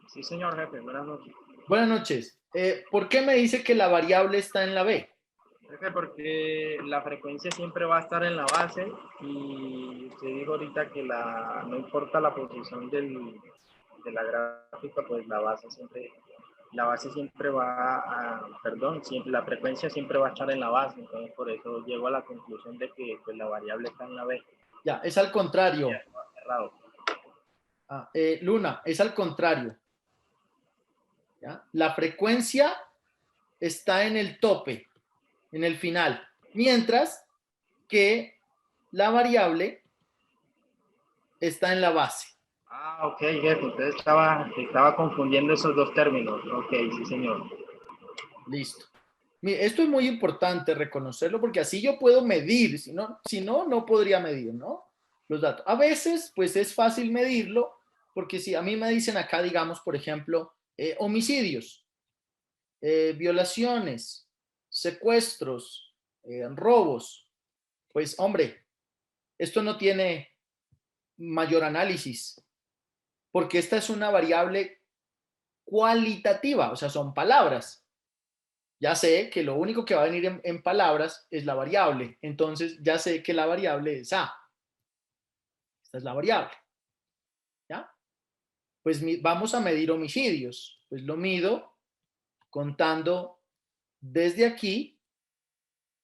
Sí, señor jefe, buenas noches. Buenas noches. ¿Por qué me dice que la variable está en la B? Jefe, porque la frecuencia siempre va a estar en la base y usted dijo ahorita que no importa la posición de la gráfica, pues la base siempre la base siempre va perdón, siempre, la frecuencia siempre va a estar en la base, entonces por eso llego a la conclusión de que pues, la variable está en la B. Ya, es al contrario. Cerrado. Luna, es al contrario. ¿Ya? La frecuencia está en el tope, en el final, mientras que la variable está en la base. Ok, jefe, entonces estaba confundiendo esos dos términos. Ok, sí, señor. Listo. Mire, esto es muy importante reconocerlo porque así yo puedo medir, si no, no podría medir, ¿no? Los datos. A veces, pues es fácil medirlo porque si a mí me dicen acá, digamos, por ejemplo, homicidios, violaciones, secuestros, robos, pues hombre, esto no tiene mayor análisis porque esta es una variable cualitativa, o sea, son palabras. Ya sé que lo único que va a venir en palabras es la variable. Entonces ya sé que la variable es A. Esta es la variable. ¿Ya? Pues vamos a medir homicidios. Pues lo mido contando desde aquí,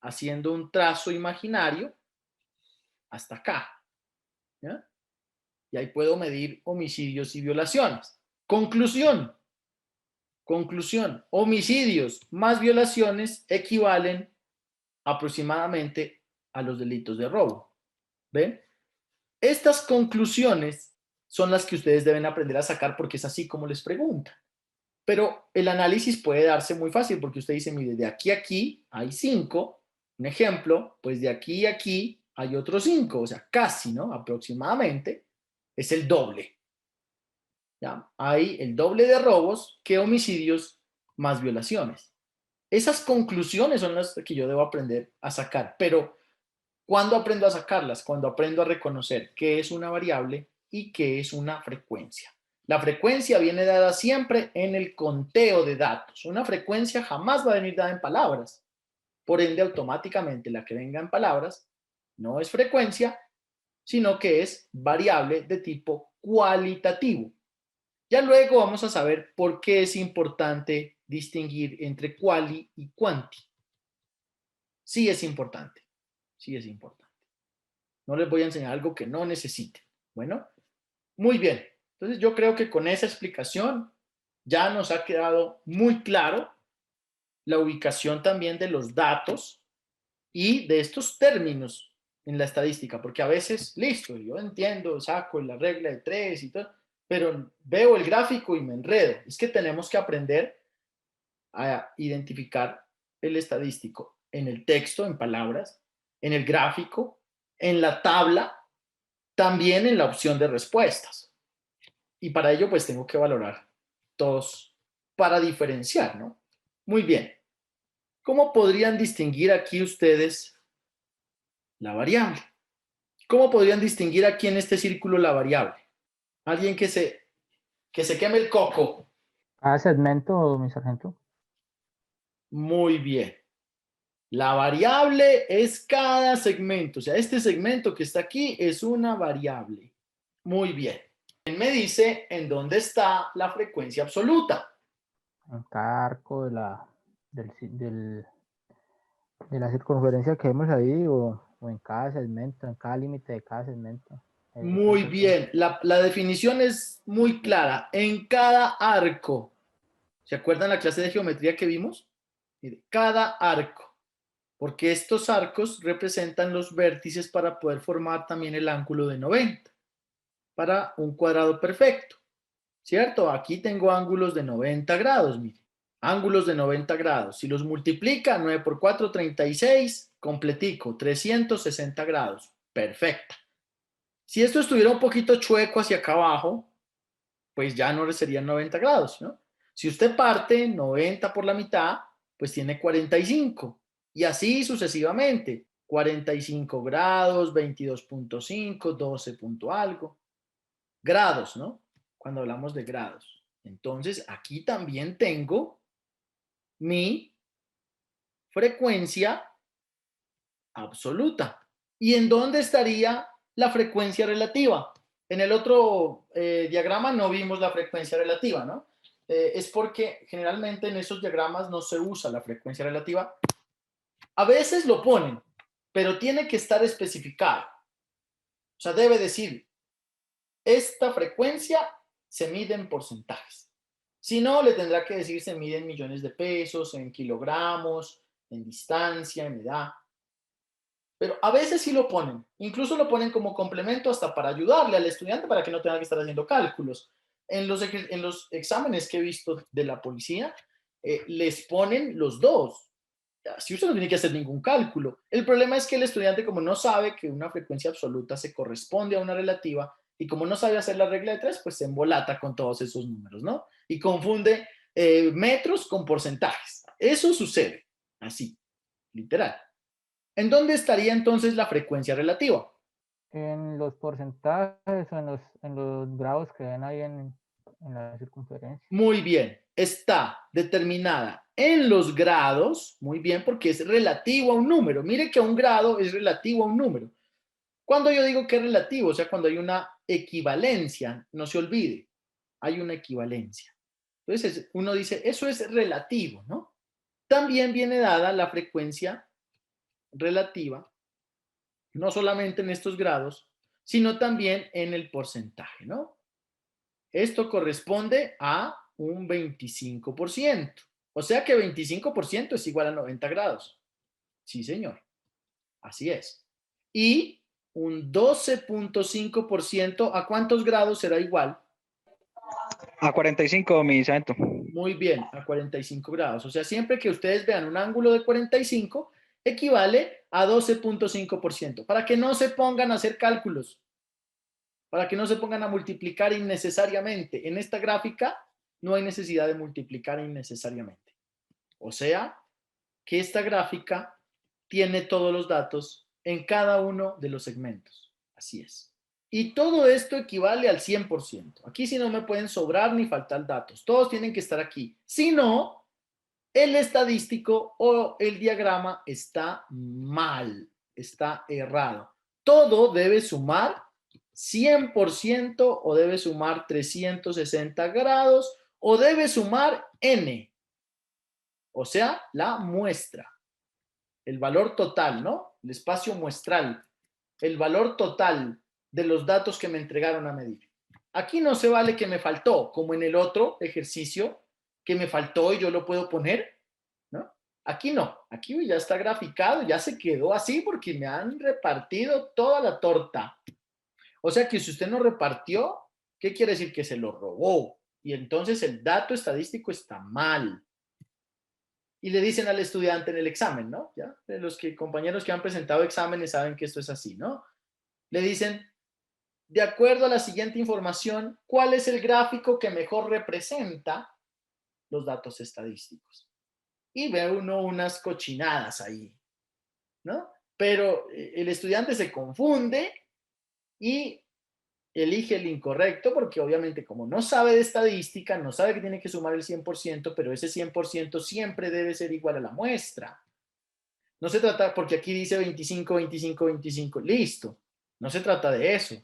haciendo un trazo imaginario hasta acá. ¿Ya? Y ahí puedo medir homicidios y violaciones. Conclusión. Homicidios más violaciones equivalen aproximadamente a los delitos de robo. ¿Ven? Estas conclusiones son las que ustedes deben aprender a sacar porque es así como les preguntan. Pero el análisis puede darse muy fácil porque usted dice, mire, de aquí a aquí hay 5, un ejemplo, pues de aquí a aquí hay otros 5, o sea, casi, ¿no? Aproximadamente es el doble. ¿Ya? Hay el doble de robos que homicidios más violaciones. Esas conclusiones son las que yo debo aprender a sacar, pero ¿cuándo aprendo a sacarlas? Cuando aprendo a reconocer qué es una variable y qué es una frecuencia. La frecuencia viene dada siempre en el conteo de datos. Una frecuencia jamás va a venir dada en palabras. Por ende, automáticamente la que venga en palabras no es frecuencia, sino que es variable de tipo cualitativo. Ya luego vamos a saber por qué es importante distinguir entre quali y quanti. Sí es importante, sí es importante. No les voy a enseñar algo que no necesiten. Bueno, muy bien. Entonces yo creo que con esa explicación ya nos ha quedado muy claro la ubicación también de los datos y de estos términos en la estadística, porque a veces, listo, yo entiendo, saco la regla de 3 y todo, pero veo el gráfico y me enredo. Es que tenemos que aprender a identificar el estadístico en el texto, en palabras, en el gráfico, en la tabla, también en la opción de respuestas. Y para ello, pues tengo que valorar todos para diferenciar, ¿no? Muy bien. ¿Cómo podrían distinguir aquí ustedes la variable? ¿Cómo podrían distinguir aquí en este círculo la variable? Alguien que se queme el coco. Cada segmento, mi sargento. Muy bien. La variable es cada segmento. O sea, este segmento que está aquí es una variable. Muy bien. Él me dice en dónde está la frecuencia absoluta. En cada arco de la circunferencia que vemos ahí o en cada segmento, en cada límite de cada segmento. Muy bien. La definición es muy clara. En cada arco. ¿Se acuerdan la clase de geometría que vimos? Mire, cada arco. Porque estos arcos representan los vértices para poder formar también el ángulo de 90 para un cuadrado perfecto, ¿cierto? Aquí tengo ángulos de 90 grados, mire, ángulos de 90 grados. Si los multiplica, 9 por 4, 36, completico, 360 grados, perfecta. Si esto estuviera un poquito chueco hacia acá abajo, pues ya no serían 90 grados, ¿no? Si usted parte 90 por la mitad, pues tiene 45. Y así sucesivamente. 45 grados, 22.5, 12 punto algo. Grados, ¿no? Cuando hablamos de grados. Entonces, aquí también tengo mi frecuencia absoluta. ¿Y en dónde estaría la frecuencia relativa? En el otro diagrama no vimos la frecuencia relativa, ¿no? es porque generalmente en esos diagramas no se usa la frecuencia relativa. A veces lo ponen, pero tiene que estar especificado. O sea, debe decir, esta frecuencia se mide en porcentajes. Si no, le tendrá que decir se mide en millones de pesos, en kilogramos, en distancia, en edad. Pero a veces sí lo ponen. Incluso lo ponen como complemento hasta para ayudarle al estudiante para que no tenga que estar haciendo cálculos. En los exámenes que he visto de la policía, les ponen los dos. Si usted no tiene que hacer ningún cálculo. El problema es que el estudiante, como no sabe que una frecuencia absoluta se corresponde a una relativa, y como no sabe hacer la regla de tres, pues se embolata con todos esos números, ¿no? Y confunde metros con porcentajes. Eso sucede, así, literal. ¿En dónde estaría entonces la frecuencia relativa? En los porcentajes o en los grados que ven ahí en la circunferencia. Muy bien, está determinada en los grados, muy bien, porque es relativo a un número. Mire que un grado es relativo a un número. Cuando yo digo que es relativo, o sea, cuando hay una equivalencia, no se olvide, hay una equivalencia. Entonces, uno dice, eso es relativo, ¿no? También viene dada la frecuencia relativa, no solamente en estos grados, sino también en el porcentaje, ¿no? Esto corresponde a un 25%. O sea que 25% es igual a 90 grados. Sí, señor. Así es. Y un 12.5%, ¿a cuántos grados será igual? A 45, mi sargento. Muy bien, a 45 grados. O sea, siempre que ustedes vean un ángulo de 45, equivale a 12.5%. Para que no se pongan a hacer cálculos, para que no se pongan a multiplicar innecesariamente. En esta gráfica no hay necesidad de multiplicar innecesariamente. O sea, que esta gráfica tiene todos los datos en cada uno de los segmentos. Así es. Y todo esto equivale al 100%. Aquí sí no me pueden sobrar ni faltar datos. Todos tienen que estar aquí. Si no, el estadístico o el diagrama está mal, está errado. Todo debe sumar 100% o debe sumar 360 grados o debe sumar n, o sea, la muestra, el valor total, ¿no? El espacio muestral, el valor total de los datos que me entregaron a medir. Aquí no se vale que me faltó, como en el otro ejercicio, que me faltó y yo lo puedo poner, ¿no? Aquí no, aquí ya está graficado, ya se quedó así porque me han repartido toda la torta. O sea que si usted no repartió, ¿qué quiere decir? Que se lo robó. Y entonces el dato estadístico está mal. Y le dicen al estudiante en el examen, ¿no? ¿Ya? Los compañeros que han presentado exámenes saben que esto es así, ¿no? Le dicen, de acuerdo a la siguiente información, ¿cuál es el gráfico que mejor representa los datos estadísticos? Y ve uno unas cochinadas ahí, ¿no? Pero el estudiante se confunde y elige el incorrecto porque obviamente como no sabe de estadística, no sabe que tiene que sumar el 100%, pero ese 100% siempre debe ser igual a la muestra. No se trata, porque aquí dice 25, 25, 25, listo. No se trata de eso.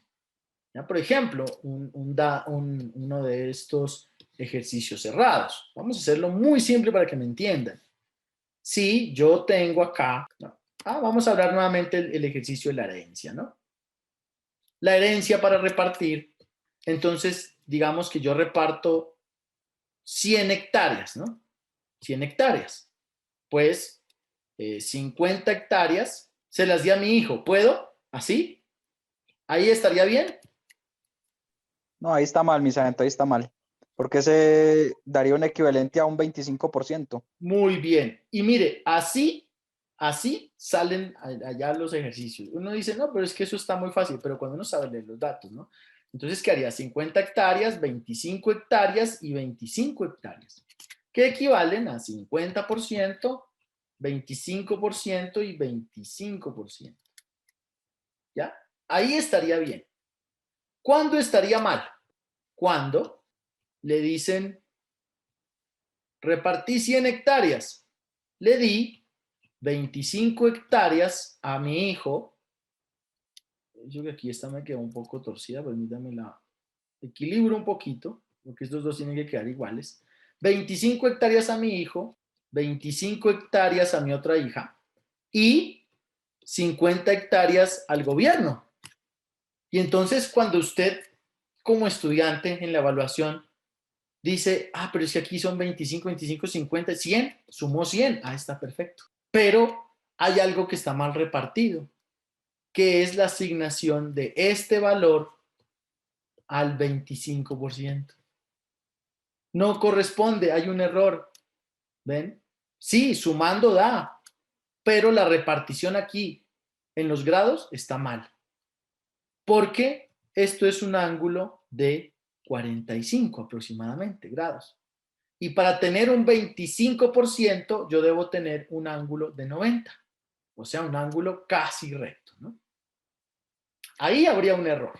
¿Ya? Por ejemplo, uno de estos ejercicios cerrados. Vamos a hacerlo muy simple para que me entiendan. Si yo tengo acá, ¿no? Vamos a hablar nuevamente el ejercicio de la herencia, ¿no? La herencia para repartir, entonces, digamos que yo reparto 100 hectáreas, ¿no? 100 hectáreas. Pues 50 hectáreas se las di a mi hijo. ¿Puedo? ¿Así? ¿Ahí estaría bien? No, ahí está mal, mi sargento, ahí está mal. Porque ese daría un equivalente a un 25%. Muy bien. Y mire, así salen allá los ejercicios. Uno dice, no, pero es que eso está muy fácil, pero cuando uno sabe leer los datos, ¿no? Entonces, ¿qué haría? 50 hectáreas, 25 hectáreas y 25 hectáreas, que equivalen a 50%, 25% y 25%. ¿Ya? Ahí estaría bien. ¿Cuándo estaría mal? Cuando le dicen, repartí 100 hectáreas, le di 25 hectáreas a mi hijo. Yo que aquí esta me quedó un poco torcida, permítame la equilibro un poquito, porque estos dos tienen que quedar iguales. 25 hectáreas a mi hijo, 25 hectáreas a mi otra hija y 50 hectáreas al gobierno. Y entonces cuando usted como estudiante en la evaluación dice, pero es que aquí son 25, 25, 50, 100, sumó 100, está perfecto. Pero hay algo que está mal repartido, que es la asignación de este valor al 25%. No corresponde, hay un error. ¿Ven? Sí, sumando da, pero la repartición aquí en los grados está mal. Porque esto es un ángulo de 45 aproximadamente grados. Y para tener un 25%, yo debo tener un ángulo de 90. O sea, un ángulo casi recto, ¿no? Ahí habría un error.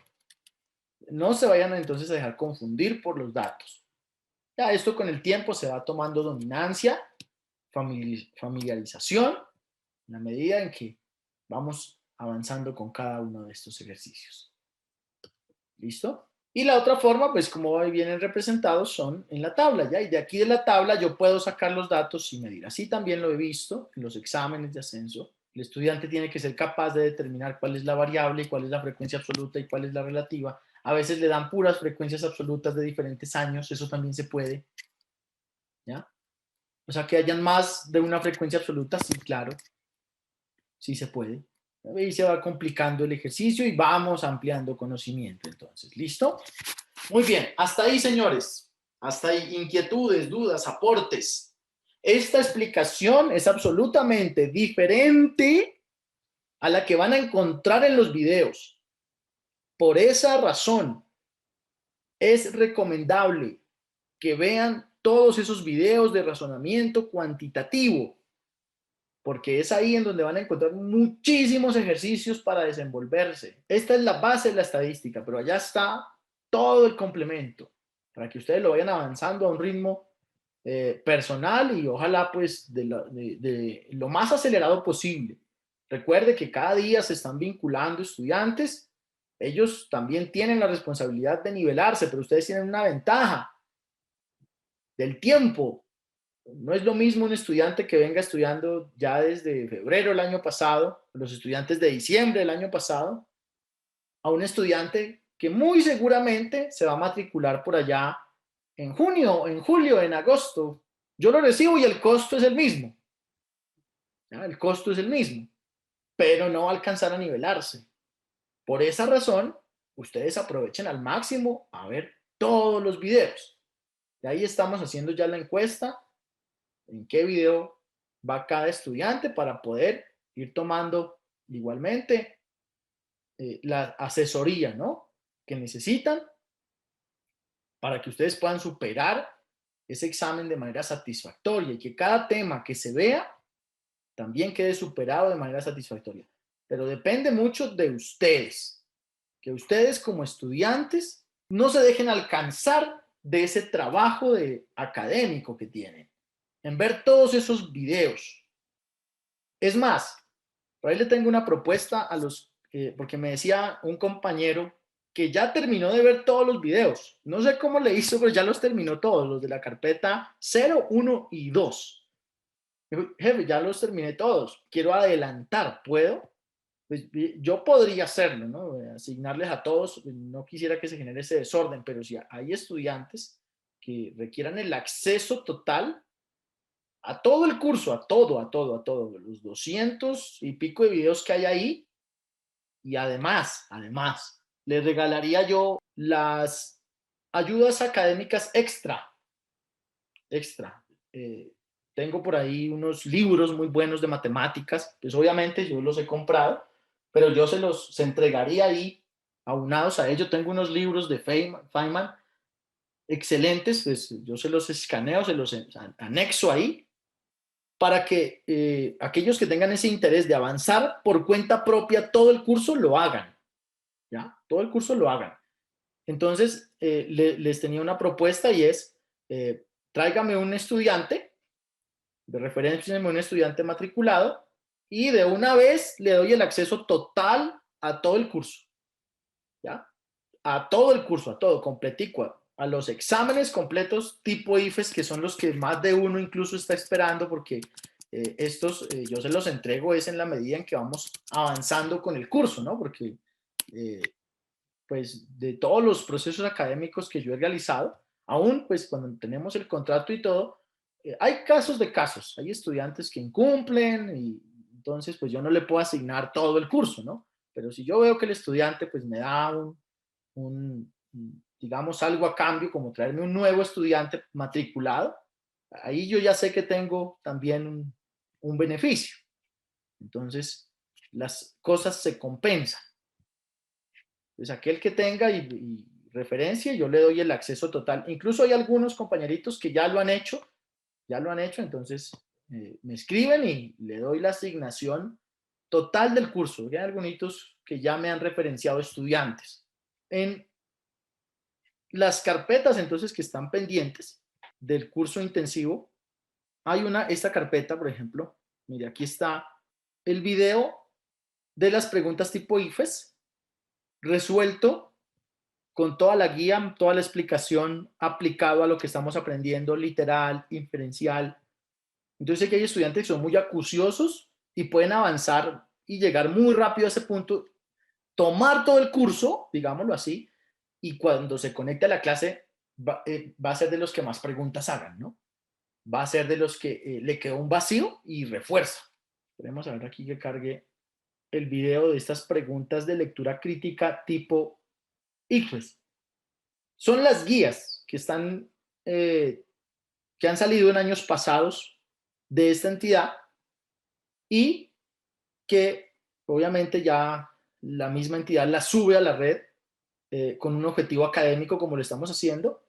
No se vayan entonces a dejar confundir por los datos. Ya esto con el tiempo se va tomando dominancia, familiarización, en la medida en que vamos avanzando con cada uno de estos ejercicios. ¿Listo? Y la otra forma, pues como vienen representados, son en la tabla, ¿ya? Y de aquí de la tabla yo puedo sacar los datos y medir. Así también lo he visto en los exámenes de ascenso. El estudiante tiene que ser capaz de determinar cuál es la variable, cuál es la frecuencia absoluta y cuál es la relativa. A veces le dan puras frecuencias absolutas de diferentes años, eso también se puede, ¿ya? O sea, que hayan más de una frecuencia absoluta, sí, claro, sí se puede. Y se va complicando el ejercicio y vamos ampliando conocimiento entonces. ¿Listo? Muy bien, hasta ahí, señores. Hasta ahí, inquietudes, dudas, aportes. Esta explicación es absolutamente diferente a la que van a encontrar en los videos. Por esa razón, es recomendable que vean todos esos videos de razonamiento cuantitativo, porque es ahí en donde van a encontrar muchísimos ejercicios para desenvolverse. Esta es la base de la estadística, pero allá está todo el complemento, para que ustedes lo vayan avanzando a un ritmo personal y ojalá pues de lo más acelerado posible. Recuerde que cada día se están vinculando estudiantes, ellos también tienen la responsabilidad de nivelarse, pero ustedes tienen una ventaja del tiempo. No es lo mismo un estudiante que venga estudiando ya desde febrero del año pasado, los estudiantes de diciembre del año pasado, a un estudiante que muy seguramente se va a matricular por allá en junio, en julio, en agosto. Yo lo recibo y el costo es el mismo. ¿Ya? El costo es el mismo, pero no va a alcanzar a nivelarse. Por esa razón, ustedes aprovechen al máximo a ver todos los videos. Y ahí estamos haciendo ya la encuesta en qué video va cada estudiante para poder ir tomando igualmente la asesoría, ¿no?, que necesitan para que ustedes puedan superar ese examen de manera satisfactoria y que cada tema que se vea también quede superado de manera satisfactoria. Pero depende mucho de ustedes, que ustedes como estudiantes no se dejen alcanzar de ese trabajo académico que tienen, en ver todos esos videos. Es más, por ahí le tengo una propuesta a los, porque me decía un compañero que ya terminó de ver todos los videos. No sé cómo le hizo, pero ya los terminó todos, los de la carpeta 0, 1 y 2. Dijo, jefe, ya los terminé todos. Quiero adelantar, ¿puedo? Pues yo podría hacerlo, ¿no? Asignarles a todos. No quisiera que se genere ese desorden, pero si hay estudiantes que requieran el acceso total a todo el curso, a todo, los 200 y pico de videos que hay ahí, y además, les regalaría yo las ayudas académicas extra. Tengo por ahí unos libros muy buenos de matemáticas, pues obviamente yo los he comprado, pero yo se entregaría ahí, aunados a ello. Tengo unos libros de Feynman excelentes, pues yo se los escaneo, se los anexo ahí, para que aquellos que tengan ese interés de avanzar por cuenta propia todo el curso lo hagan, ¿ya? Todo el curso lo hagan. Entonces, les tenía una propuesta y es, tráigame un estudiante, de referencia un estudiante matriculado, y de una vez le doy el acceso total a todo el curso, ¿ya? A todo el curso, a todo, completico, a los exámenes completos tipo IFES, que son los que más de uno incluso está esperando, porque estos yo se los entrego es en la medida en que vamos avanzando con el curso, ¿no? Porque pues de todos los procesos académicos que yo he realizado, aún pues cuando tenemos el contrato y todo, hay casos de casos, hay estudiantes que incumplen y entonces pues yo no le puedo asignar todo el curso, ¿no? Pero si yo veo que el estudiante pues me da digamos, algo a cambio, como traerme un nuevo estudiante matriculado, ahí yo ya sé que tengo también un beneficio. Entonces, las cosas se compensan. Pues aquel que tenga y referencia, yo le doy el acceso total. Incluso hay algunos compañeritos que ya lo han hecho, entonces me escriben y le doy la asignación total del curso. Hay algunos que ya me han referenciado estudiantes. En las carpetas, entonces, que están pendientes del curso intensivo, hay esta carpeta, por ejemplo, mire, aquí está el video de las preguntas tipo IFES, resuelto con toda la guía, toda la explicación aplicado a lo que estamos aprendiendo, literal, inferencial. Entonces aquí hay estudiantes que son muy acuciosos y pueden avanzar y llegar muy rápido a ese punto, tomar todo el curso, digámoslo así, y cuando se conecte a la clase va a ser de los que más preguntas hagan, ¿no? Va a ser de los que le quedó un vacío y refuerza. Podemos ver aquí que cargue el video de estas preguntas de lectura crítica tipo ICFES. Son las guías que están, que han salido en años pasados de esta entidad y que obviamente ya la misma entidad la sube a la red con un objetivo académico como lo estamos haciendo,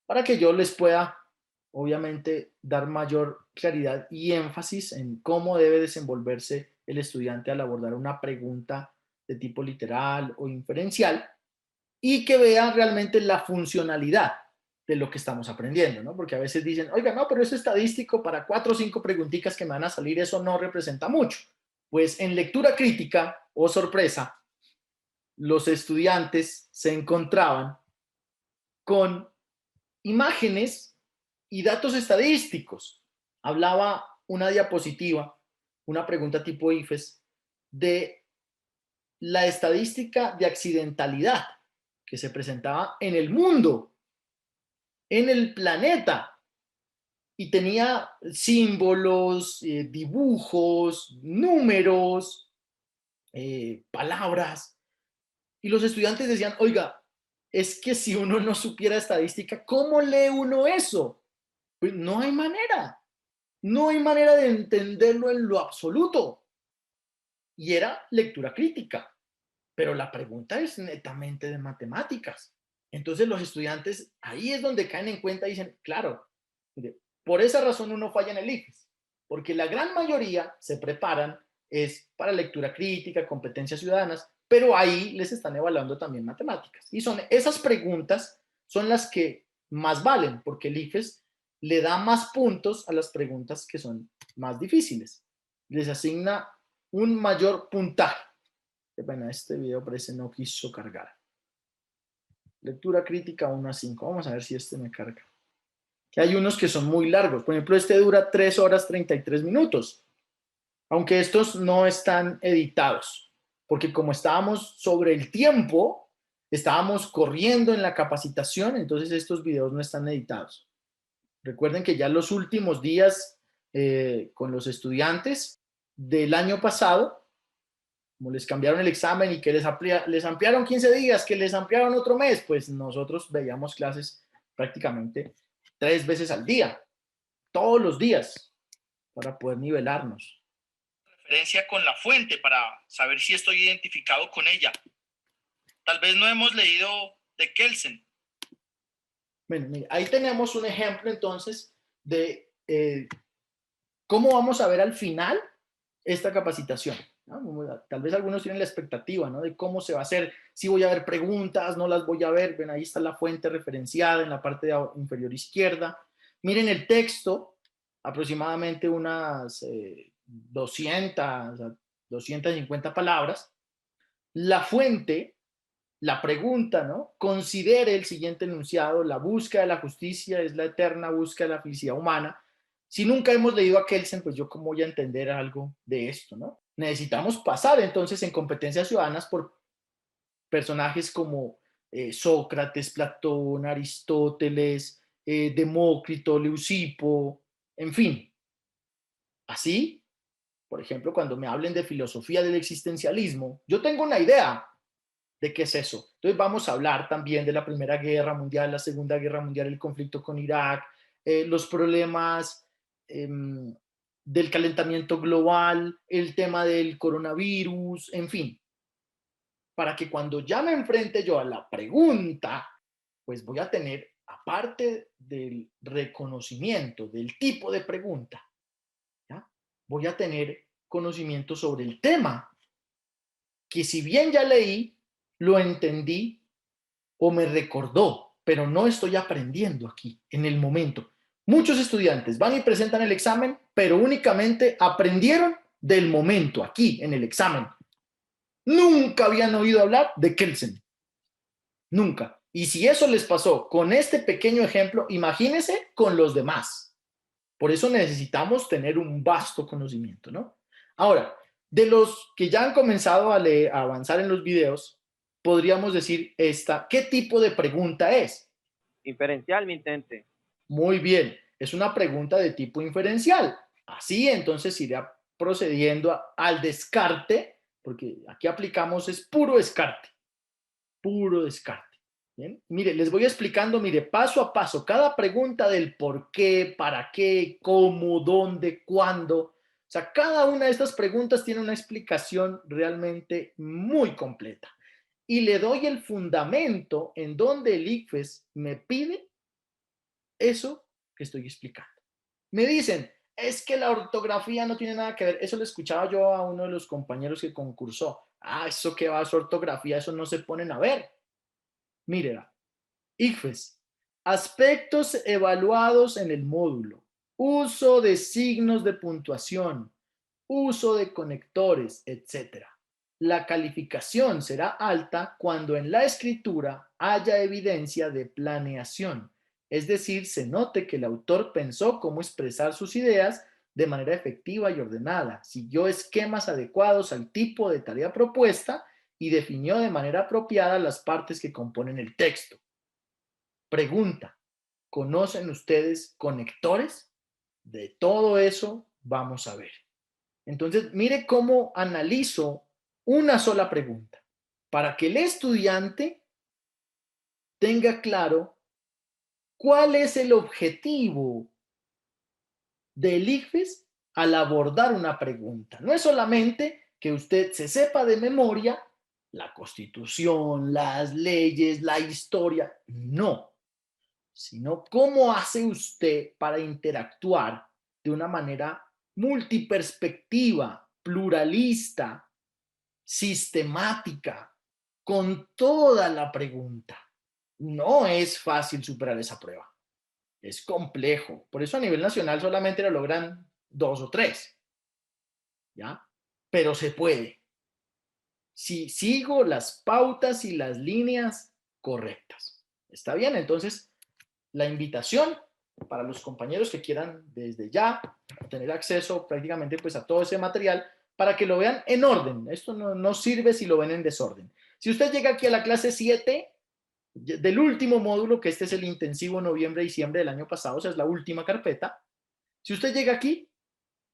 para que yo les pueda obviamente dar mayor claridad y énfasis en cómo debe desenvolverse el estudiante al abordar una pregunta de tipo literal o inferencial y que vea realmente la funcionalidad de lo que estamos aprendiendo, ¿no? Porque a veces dicen, oiga, no, pero es estadístico para 4 o 5 preguntitas que me van a salir, eso no representa mucho. Pues en lectura crítica, oh sorpresa, los estudiantes se encontraban con imágenes y datos estadísticos. Hablaba una diapositiva, una pregunta tipo IFES, de la estadística de accidentalidad que se presentaba en el mundo, en el planeta, y tenía símbolos, dibujos, números, palabras, y los estudiantes decían, oiga, es que si uno no supiera estadística, ¿cómo lee uno eso? Pues no hay manera de entenderlo en lo absoluto. Y era lectura crítica, pero la pregunta es netamente de matemáticas. Entonces los estudiantes ahí es donde caen en cuenta y dicen, claro, por esa razón uno falla en el IFES, porque la gran mayoría se preparan es para lectura crítica, competencias ciudadanas, pero ahí les están evaluando también matemáticas. Y son esas preguntas son las que más valen, porque el IFES le da más puntos a las preguntas que son más difíciles. Les asigna un mayor puntaje. Bueno, este video parece no quiso cargar. Lectura crítica 1 a 5. Vamos a ver si este me carga. Que hay unos que son muy largos. Por ejemplo, este dura 3 horas 33 minutos. Aunque estos no están editados. Porque como estábamos sobre el tiempo, estábamos corriendo en la capacitación, entonces estos videos no están editados. Recuerden que ya los últimos días con los estudiantes del año pasado, como les cambiaron el examen y que les ampliaron 15 días, que les ampliaron otro mes, pues nosotros veíamos clases prácticamente 3 veces al día, todos los días, para poder nivelarnos. Referencia con la fuente para saber si estoy identificado con ella. Tal vez no hemos leído de Kelsen. Bueno, mira, ahí tenemos un ejemplo entonces de cómo vamos a ver al final esta capacitación, ¿no? Tal vez algunos tienen la expectativa, ¿no? De cómo se va a hacer, si voy a ver preguntas, no las voy a ver. Ven, ahí está la fuente referenciada en la parte inferior izquierda. Miren el texto, aproximadamente unas 200, 250 palabras. La fuente la pregunta, ¿no? Considere el siguiente enunciado: la búsqueda de la justicia es la eterna búsqueda de la felicidad humana. Si nunca hemos leído a Kelsen, pues yo cómo voy a entender algo de esto, ¿no? Necesitamos pasar entonces en competencias ciudadanas por personajes como Sócrates, Platón, Aristóteles, Demócrito, Leucipo, en fin. Así, por ejemplo, cuando me hablen de filosofía del existencialismo, yo tengo una idea de qué es eso. Entonces vamos a hablar también de la Primera Guerra Mundial, la Segunda Guerra Mundial, el conflicto con Irak, los problemas del calentamiento global, el tema del coronavirus, en fin, para que cuando ya me enfrente yo a la pregunta, pues voy a tener, aparte del reconocimiento del tipo de pregunta, ¿ya? Voy a tener conocimiento sobre el tema, que si bien ya leí, lo entendí o me recordó, pero no estoy aprendiendo aquí, en el momento. Muchos estudiantes van y presentan el examen, pero únicamente aprendieron del momento, aquí, en el examen. Nunca habían oído hablar de Kelsen. Nunca. Y si eso les pasó con este pequeño ejemplo, imagínense con los demás. Por eso necesitamos tener un vasto conocimiento, ¿no? Ahora, de los que ya han comenzado a avanzar en los videos, podríamos decir esta: ¿qué tipo de pregunta es? Inferencial, mi intente. Muy bien, es una pregunta de tipo inferencial. Así entonces irá procediendo al descarte, porque aquí aplicamos es puro descarte. Puro descarte. ¿Bien? Mire, les voy explicando, mire, paso a paso, cada pregunta del por qué, para qué, cómo, dónde, cuándo. O sea, cada una de estas preguntas tiene una explicación realmente muy completa. Y le doy el fundamento en donde el ICFES me pide eso que estoy explicando. Me dicen, es que la ortografía no tiene nada que ver. Eso le escuchaba yo a uno de los compañeros que concursó. Ah, eso que va a su ortografía, eso no se ponen a ver. Mire, ICFES, aspectos evaluados en el módulo: uso de signos de puntuación, uso de conectores, etc. La calificación será alta cuando en la escritura haya evidencia de planeación, es decir, se note que el autor pensó cómo expresar sus ideas de manera efectiva y ordenada, siguió esquemas adecuados al tipo de tarea propuesta y definió de manera apropiada las partes que componen el texto. Pregunta: ¿conocen ustedes conectores? De todo eso vamos a ver. Entonces, mire cómo analizo una sola pregunta para que el estudiante tenga claro cuál es el objetivo del ICFES al abordar una pregunta. No es solamente que usted se sepa de memoria la Constitución, las leyes, la historia, no, sino cómo hace usted para interactuar de una manera multiperspectiva, pluralista, sistemática, con toda la pregunta. No es fácil superar esa prueba. Es complejo. Por eso a nivel nacional solamente lo logran 2 o 3. ¿Ya? Pero se puede. Si sigo las pautas y las líneas correctas. ¿Está bien? Entonces, la invitación para los compañeros que quieran desde ya tener acceso prácticamente pues a todo ese material para que lo vean en orden. Esto no sirve si lo ven en desorden. Si usted llega aquí a la clase 7 del último módulo, que este es el intensivo noviembre-diciembre del año pasado, o sea, es la última carpeta, si usted llega aquí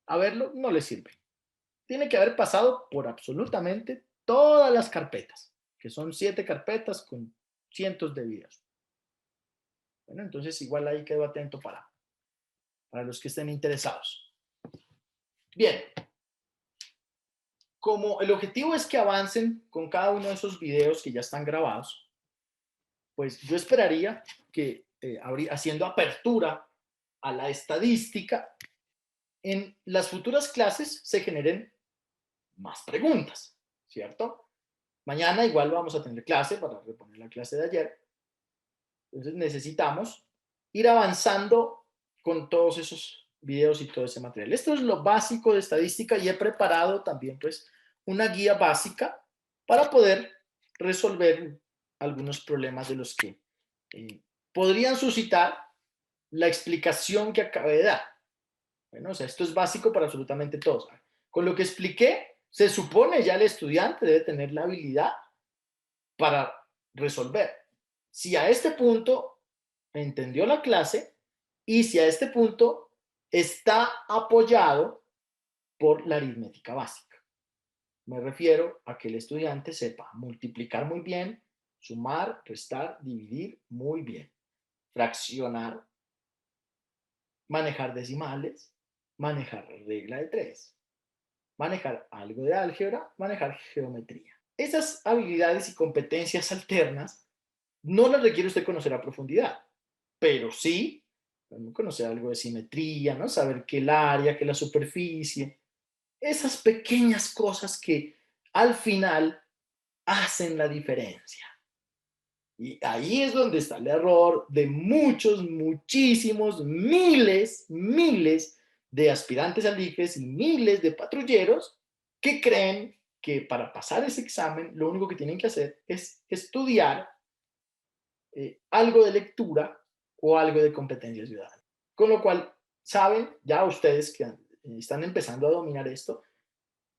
a verlo, no le sirve. Tiene que haber pasado por absolutamente todas las carpetas, que son 7 carpetas con cientos de videos. Bueno, entonces igual ahí quedo atento para los que estén interesados. Bien, como el objetivo es que avancen con cada uno de esos videos que ya están grabados, pues yo esperaría que haciendo apertura a la estadística, en las futuras clases se generen más preguntas, ¿cierto? Mañana igual vamos a tener clase para reponer la clase de ayer. Entonces necesitamos ir avanzando con todos esos videos y todo ese material. Esto es lo básico de estadística y he preparado también pues una guía básica para poder resolver algunos problemas de los que podrían suscitar la explicación que acabé de dar. Bueno, o sea, esto es básico para absolutamente todos. Con lo que expliqué, se supone ya el estudiante debe tener la habilidad para resolver. Si a este punto entendió la clase y si a este punto está apoyado por la aritmética básica. Me refiero a que el estudiante sepa multiplicar muy bien, sumar, restar, dividir muy bien, fraccionar, manejar decimales, manejar regla de 3, manejar algo de álgebra, manejar geometría. Esas habilidades y competencias alternas no las requiere usted conocer a profundidad, pero sí conocer algo de simetría, ¿no? Saber que el área, que la superficie, esas pequeñas cosas que al final hacen la diferencia. Y ahí es donde está el error de muchos, muchísimos, miles de aspirantes al ICFES y miles de patrulleros que creen que para pasar ese examen lo único que tienen que hacer es estudiar algo de lectura o algo de competencia ciudadana. Con lo cual, saben, ya ustedes que están empezando a dominar esto,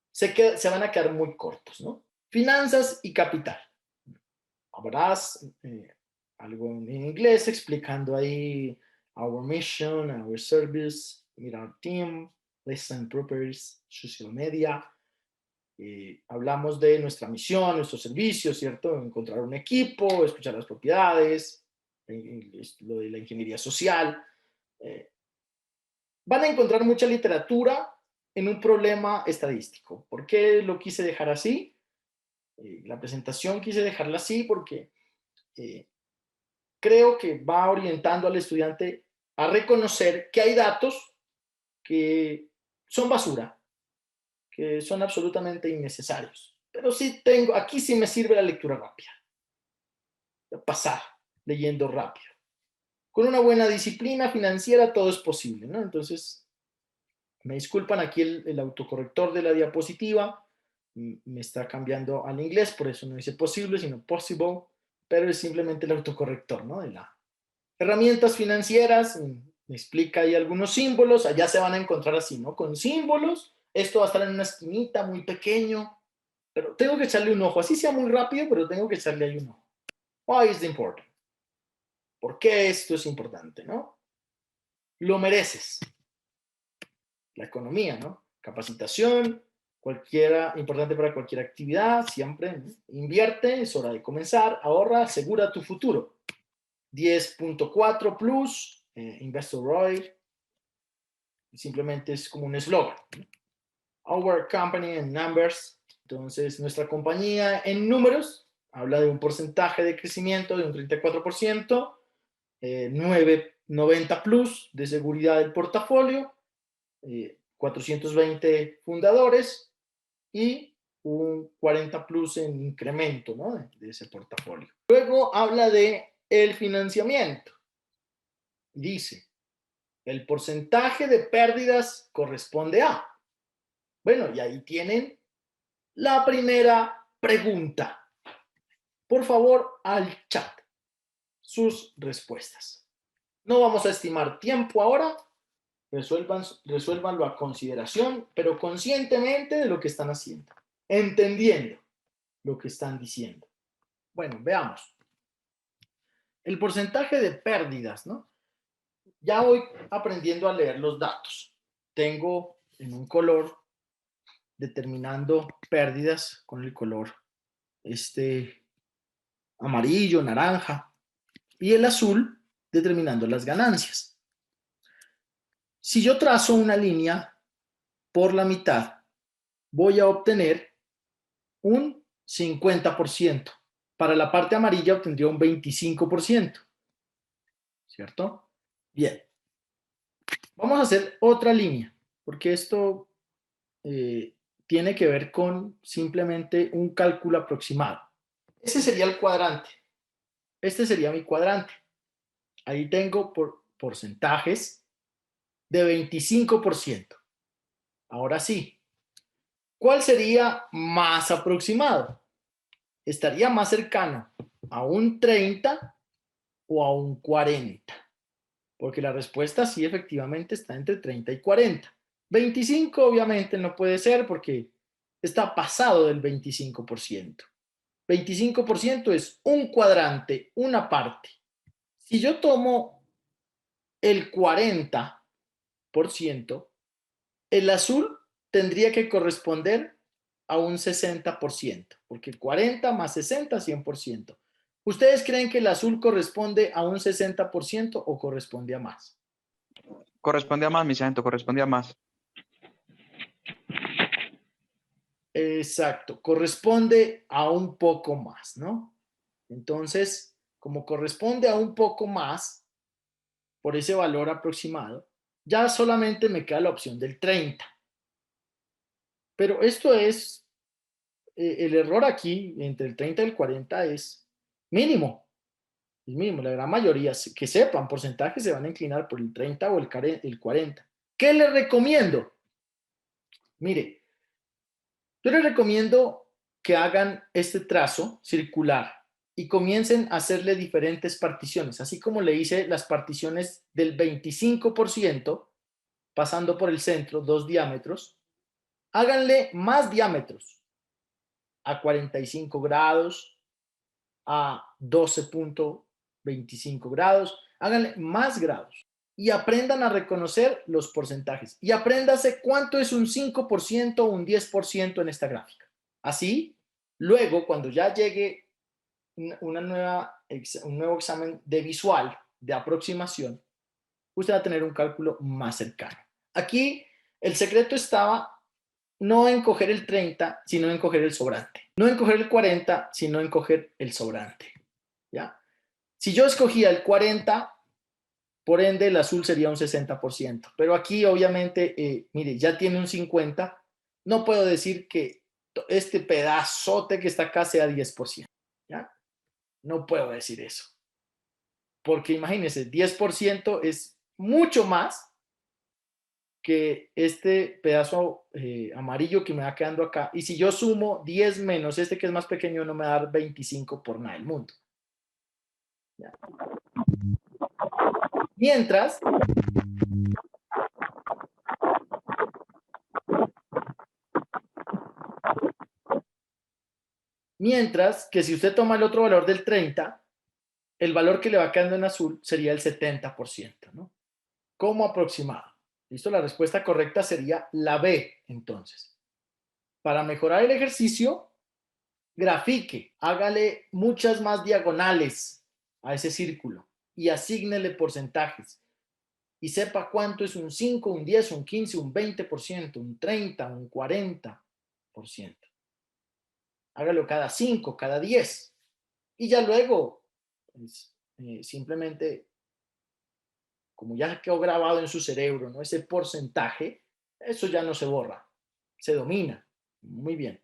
se van a quedar muy cortos, ¿no? Finanzas y capital. Habrás algo en inglés explicando ahí our mission, our service, meet our team, lesson purpose, social media. Hablamos de nuestra misión, nuestros servicios, ¿cierto? Encontrar un equipo, escuchar las propiedades, lo de la ingeniería social. Van a encontrar mucha literatura en un problema estadístico. ¿Por qué lo quise dejar así? La presentación quise dejarla así porque creo que va orientando al estudiante a reconocer que hay datos que son basura, que son absolutamente innecesarios. Pero sí tengo, aquí sí me sirve la lectura rápida. Pasar leyendo rápido. Con una buena disciplina financiera todo es posible, ¿no? Entonces, me disculpan, aquí el autocorrector de la diapositiva me está cambiando al inglés, por eso no dice posible, sino possible, pero es simplemente el autocorrector, ¿no? De la herramientas financieras, me explica ahí algunos símbolos, allá se van a encontrar así, ¿no? Con símbolos, esto va a estar en una esquinita muy pequeño, pero tengo que echarle un ojo, así sea muy rápido, pero tengo que echarle ahí un ojo. Why is it important? ¿Por qué esto es importante, no? Lo mereces. La economía, ¿no? Capacitación, cualquiera, importante para cualquier actividad, siempre, ¿no? Invierte, es hora de comenzar, ahorra, asegura tu futuro. 10.4 plus, Investor ROI, simplemente es como un eslogan. Our company in numbers, entonces nuestra compañía en números habla de un porcentaje de crecimiento de un 34%, 990 plus de seguridad del portafolio, 420 fundadores y un 40 plus en incremento, ¿no? de ese portafolio. Luego habla de el financiamiento. Dice, el porcentaje de pérdidas corresponde a. Bueno, y ahí tienen la primera pregunta. Por favor, al chat, sus respuestas. No vamos a estimar tiempo ahora, resuélvanlo a consideración, pero conscientemente de lo que están haciendo, entendiendo lo que están diciendo. Bueno, veamos. El porcentaje de pérdidas, ¿no? Ya voy aprendiendo a leer los datos. Tengo en un color determinando pérdidas con el color amarillo, naranja, y el azul determinando las ganancias. Si yo trazo una línea por la mitad, voy a obtener un 50%. Para la parte amarilla obtendría un 25%. ¿Cierto? Bien. Vamos a hacer otra línea, porque esto tiene que ver con simplemente un cálculo aproximado. Ese sería el cuadrante. Este sería mi cuadrante. Ahí tengo porcentajes de 25%. Ahora sí, ¿cuál sería más aproximado? Estaría más cercano ¿A un 30 o a un 40? Porque la respuesta sí efectivamente está entre 30 y 40. 25 obviamente no puede ser porque está pasado del 25%. 25% es un cuadrante, una parte. Si yo tomo el 40%, el azul tendría que corresponder a un 60%, porque 40 más 60, 100%. ¿Ustedes creen que el azul corresponde a un 60% o corresponde a más? Corresponde a más, mi sargento, corresponde a más. Exacto, corresponde a un poco más, ¿no? Entonces, como corresponde a un poco más por ese valor aproximado, ya solamente me queda la opción del 30. Pero esto es, el error aquí entre el 30 y el 40 es mínimo. Es mínimo, la gran mayoría que sepan porcentajes se van a inclinar por el 30 o el 40. ¿Qué les recomiendo? Mire, yo les recomiendo que hagan este trazo circular y comiencen a hacerle diferentes particiones, así como le hice las particiones del 25%, pasando por el centro, 2 diámetros, háganle más diámetros, a 45 grados, a 12.25 grados, háganle más grados y aprendan a reconocer los porcentajes y apréndase cuánto es un 5% o un 10% en esta gráfica. Así, luego, cuando ya llegue un nuevo examen de visual, de aproximación, usted va a tener un cálculo más cercano. Aquí el secreto estaba no en coger el 30, sino en coger el sobrante. No en coger el 40, sino en coger el sobrante. ¿Ya? Si yo escogía el 40, por ende el azul sería un 60%. Pero aquí obviamente, mire, ya tiene un 50. No puedo decir que este pedazote que está acá sea 10%. ¿Ya? No puedo decir eso. Porque imagínense, 10% es mucho más que este pedazo amarillo que me va quedando acá. Y si yo sumo 10 menos este que es más pequeño, no me va a dar 25 por nada del mundo. ¿Ya? Mientras, que si usted toma el otro valor del 30, el valor que le va quedando en azul sería el 70%, ¿no? Como aproximado. ¿Listo? La respuesta correcta sería la B, entonces. Para mejorar el ejercicio, grafique, hágale muchas más diagonales a ese círculo y asígnele porcentajes. Y sepa cuánto es un 5, un 10, un 15, un 20%, un 30, un 40%. Hágalo cada 5, cada 10. Y ya luego, pues, simplemente, como ya quedó grabado en su cerebro, ¿no? Ese porcentaje, eso ya no se borra, se domina. Muy bien.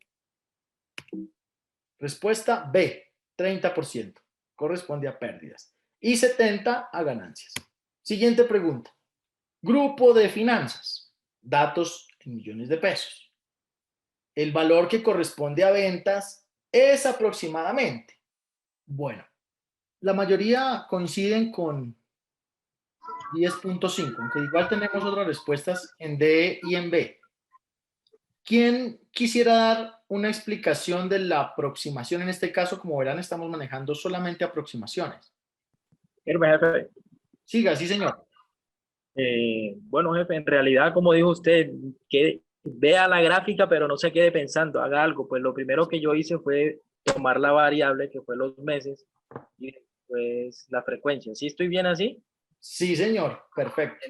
Respuesta B, 30%. Corresponde a pérdidas. Y 70% a ganancias. Siguiente pregunta. Grupo de finanzas. Datos en millones de pesos. El valor que corresponde a ventas es aproximadamente. Bueno, la mayoría coinciden con 10.5, aunque igual tenemos otras respuestas en D y en B. ¿Quién quisiera dar una explicación de la aproximación? En este caso, como verán, estamos manejando solamente aproximaciones. Jefe. Siga, sí, señor. Bueno, jefe, en realidad, como dijo usted, que vea la gráfica, pero no se quede pensando, haga algo. Pues lo primero que yo hice fue tomar la variable, que fue los meses, y después la frecuencia. ¿Sí estoy bien así? Sí, señor. Perfecto.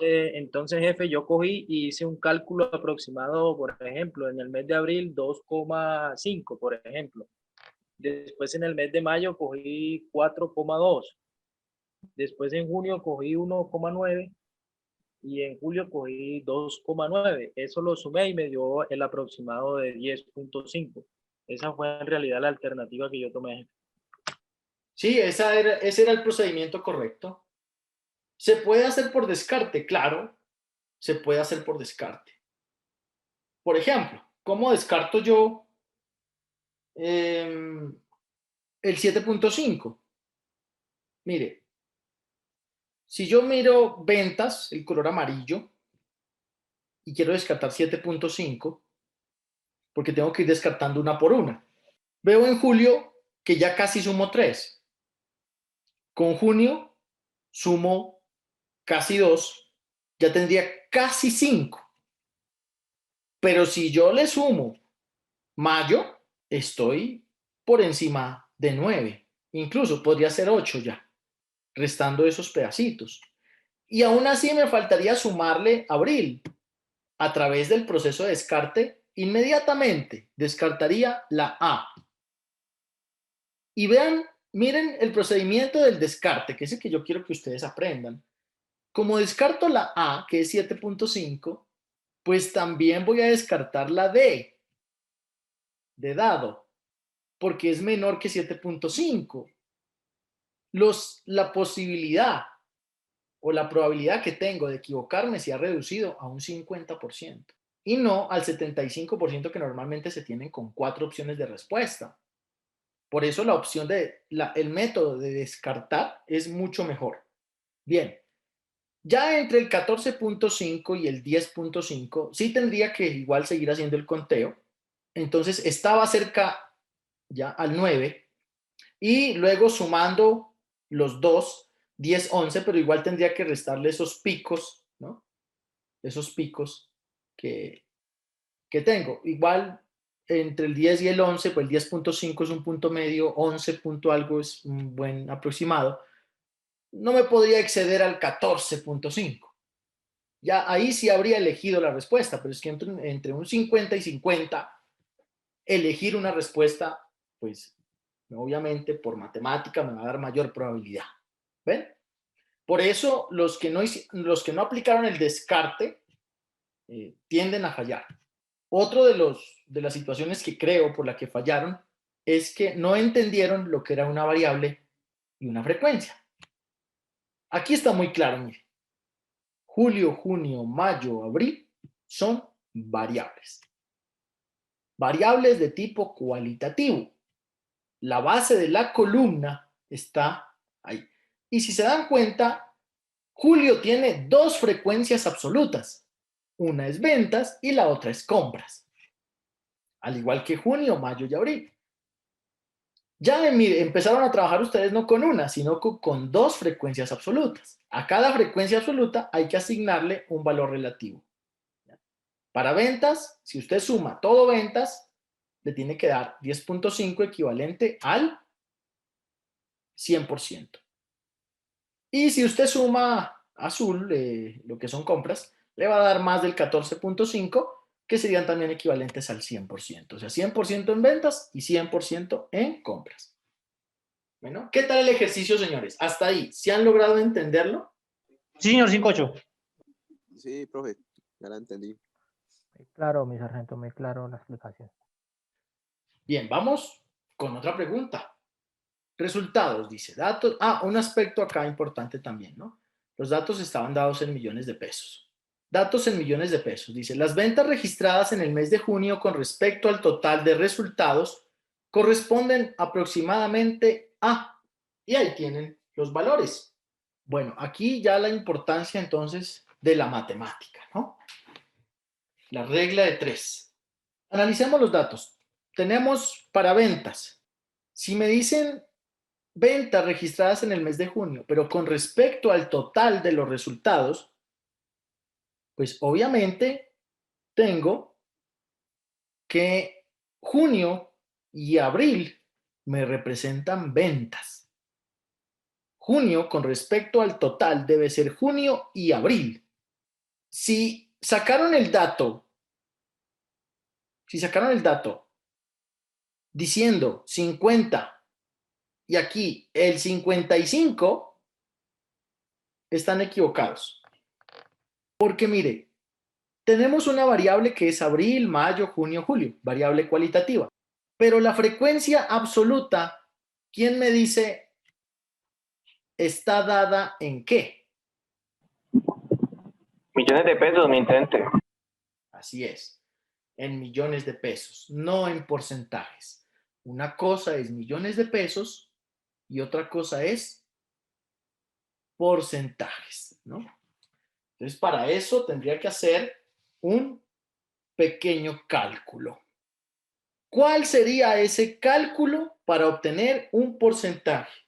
Entonces, jefe, yo cogí y hice un cálculo aproximado, por ejemplo, en el mes de abril 2,5, por ejemplo. Después en el mes de mayo cogí 4,2. Después en junio cogí 1,9 y en julio cogí 2,9. Eso lo sumé y me dio el aproximado de 10,5. Esa fue en realidad la alternativa que yo tomé. Sí, ese era el procedimiento correcto. ¿Se puede hacer por descarte? Claro, se puede hacer por descarte. Por ejemplo, ¿cómo descarto yo el 7.5. Mire, si yo miro ventas, el color amarillo, y quiero descartar 7.5, porque tengo que ir descartando una por una. Veo en julio que ya casi sumo 3. Con junio sumo casi 2, ya tendría casi 5. Pero si yo le sumo mayo, estoy por encima de 9. Incluso podría ser 8 ya, restando esos pedacitos. Y aún así me faltaría sumarle abril. A través del proceso de descarte, inmediatamente descartaría la A. Y vean, miren el procedimiento del descarte, que es el que yo quiero que ustedes aprendan. Como descarto la A, que es 7.5, pues también voy a descartar la D, de dado, porque es menor que 7.5. La posibilidad o la probabilidad que tengo de equivocarme se ha reducido a un 50% y no al 75% que normalmente se tienen con 4 opciones de respuesta. Por eso la opción el método de descartar es mucho mejor. Bien, ya entre el 14.5 y el 10.5 sí tendría que igual seguir haciendo el conteo. Entonces estaba cerca ya al 9 y luego sumando los dos, 10, 11, pero igual tendría que restarle esos picos, ¿no? Esos picos que tengo. Igual entre el 10 y el 11, pues el 10.5 es un punto medio, 11 punto algo es un buen aproximado. No me podría exceder al 14.5. Ya ahí sí habría elegido la respuesta, pero es que entre un 50 y 50, elegir una respuesta, pues obviamente por matemática me va a dar mayor probabilidad. ¿Ven? Por eso los que no aplicaron el descarte tienden a fallar. Otro de las situaciones que creo por la que fallaron es que no entendieron lo que era una variable y una frecuencia. Aquí está muy claro, mire. Julio, junio, mayo, abril son variables. Variables de tipo cualitativo. La base de la columna está ahí. Y si se dan cuenta, julio tiene dos frecuencias absolutas. Una es ventas y la otra es compras. Al igual que junio, mayo y abril. Ya empezaron a trabajar ustedes no con una, sino con dos frecuencias absolutas. A cada frecuencia absoluta hay que asignarle un valor relativo. Para ventas, si usted suma todo ventas, le tiene que dar 10.5 equivalente al 100%. Y si usted suma azul, lo que son compras, le va a dar más del 14.5, que serían también equivalentes al 100%. O sea, 100% en ventas y 100% en compras. Bueno, ¿qué tal el ejercicio, señores? Hasta ahí, ¿se han logrado entenderlo? Sí, señor 58. Sí, profe, ya la entendí. Muy claro, mi sargento, muy claro la explicación. Bien, vamos con otra pregunta. Resultados, dice, datos. Un aspecto acá importante también, ¿no? Los datos estaban dados en millones de pesos. Datos en millones de pesos. Dice, las ventas registradas en el mes de junio con respecto al total de resultados corresponden aproximadamente a... Y ahí tienen los valores. Bueno, aquí ya la importancia entonces de la matemática, ¿no? La regla de 3. Analicemos los datos. Tenemos para ventas. Si me dicen ventas registradas en el mes de junio, pero con respecto al total de los resultados, pues obviamente tengo que junio y abril me representan ventas. Junio con respecto al total debe ser junio y abril. Si sacaron el dato diciendo 50 y aquí el 55, están equivocados. Porque mire, tenemos una variable que es abril, mayo, junio, julio, variable cualitativa. Pero la frecuencia absoluta, ¿quién me dice está dada en qué? Millones de pesos, mi intente. Así es, en millones de pesos, no en porcentajes. Una cosa es millones de pesos y otra cosa es porcentajes, ¿no? Entonces, para eso tendría que hacer un pequeño cálculo. ¿Cuál sería ese cálculo para obtener un porcentaje?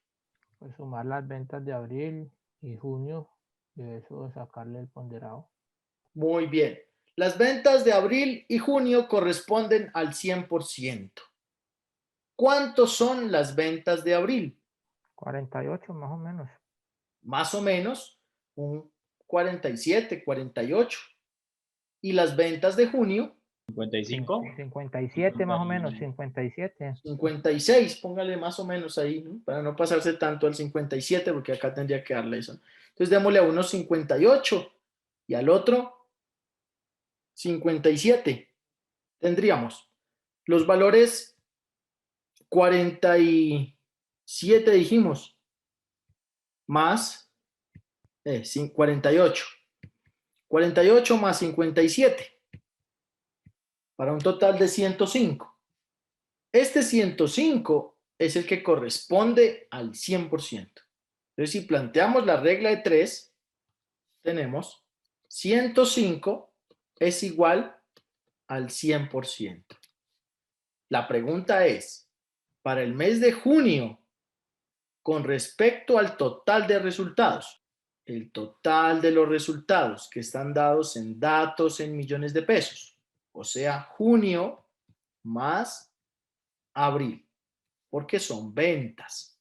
Pues sumar las ventas de abril y junio y eso sacarle el ponderado. Muy bien. Las ventas de abril y junio corresponden al 100%. ¿Cuántos son las ventas de abril? 48 más o menos. Más o menos un 47, 48. ¿Y las ventas de junio? 55. 57 más o menos, 57. 56, póngale más o menos ahí, ¿no? Para no pasarse tanto al 57, porque acá tendría que darle eso. Entonces démosle a uno 58 y al otro 57. Tendríamos los valores 47, dijimos, más 48. 48 más 57, para un total de 105. Este 105 es el que corresponde al 100%. Entonces, si planteamos la regla de 3, tenemos 105 es igual al 100%. La pregunta es, para el mes de junio, con respecto al total de resultados, el total de los resultados que están dados en datos en millones de pesos, o sea, junio más abril, porque son ventas.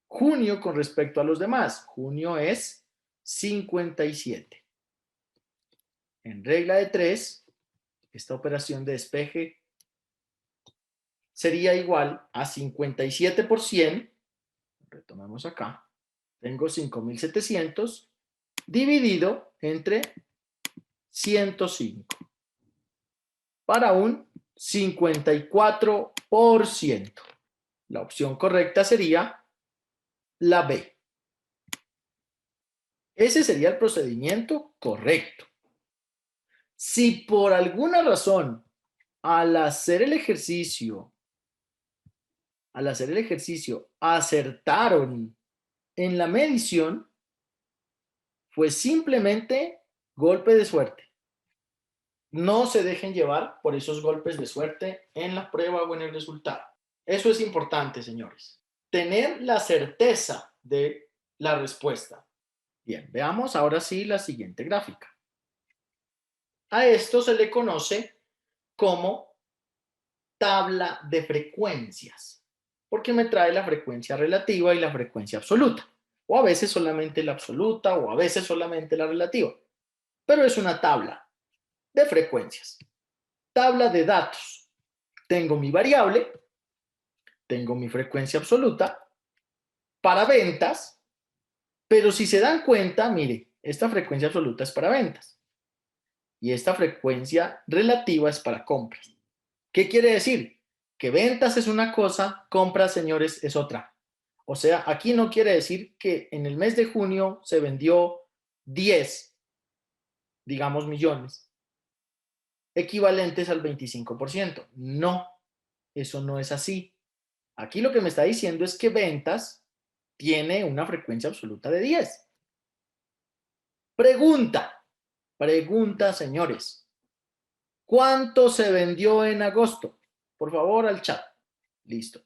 Junio con respecto a los demás, junio es 57. En regla de 3, esta operación de despeje sería igual a 57 por 100, retomemos acá, tengo 5.700 dividido entre 105 para un 54%. La opción correcta sería la B. Ese sería el procedimiento correcto. Si por alguna razón al hacer el ejercicio acertaron en la medición, fue simplemente golpe de suerte. No se dejen llevar por esos golpes de suerte en la prueba o en el resultado. Eso es importante, señores. Tener la certeza de la respuesta. Bien, veamos ahora sí la siguiente gráfica. A esto se le conoce como tabla de frecuencias, porque me trae la frecuencia relativa y la frecuencia absoluta, o a veces solamente la absoluta o a veces solamente la relativa, pero es una tabla de frecuencias. Tabla de datos. Tengo mi variable, tengo mi frecuencia absoluta para ventas, pero si se dan cuenta, mire, esta frecuencia absoluta es para ventas y esta frecuencia relativa es para compras. ¿Qué quiere decir? Que ventas es una cosa, compras, señores, es otra. O sea, aquí no quiere decir que en el mes de junio se vendió 10, digamos, millones, equivalentes al 25%. No, eso no es así. Aquí lo que me está diciendo es que ventas tiene una frecuencia absoluta de 10. Pregunta, señores. ¿Cuánto se vendió en agosto? Por favor, al chat. Listo.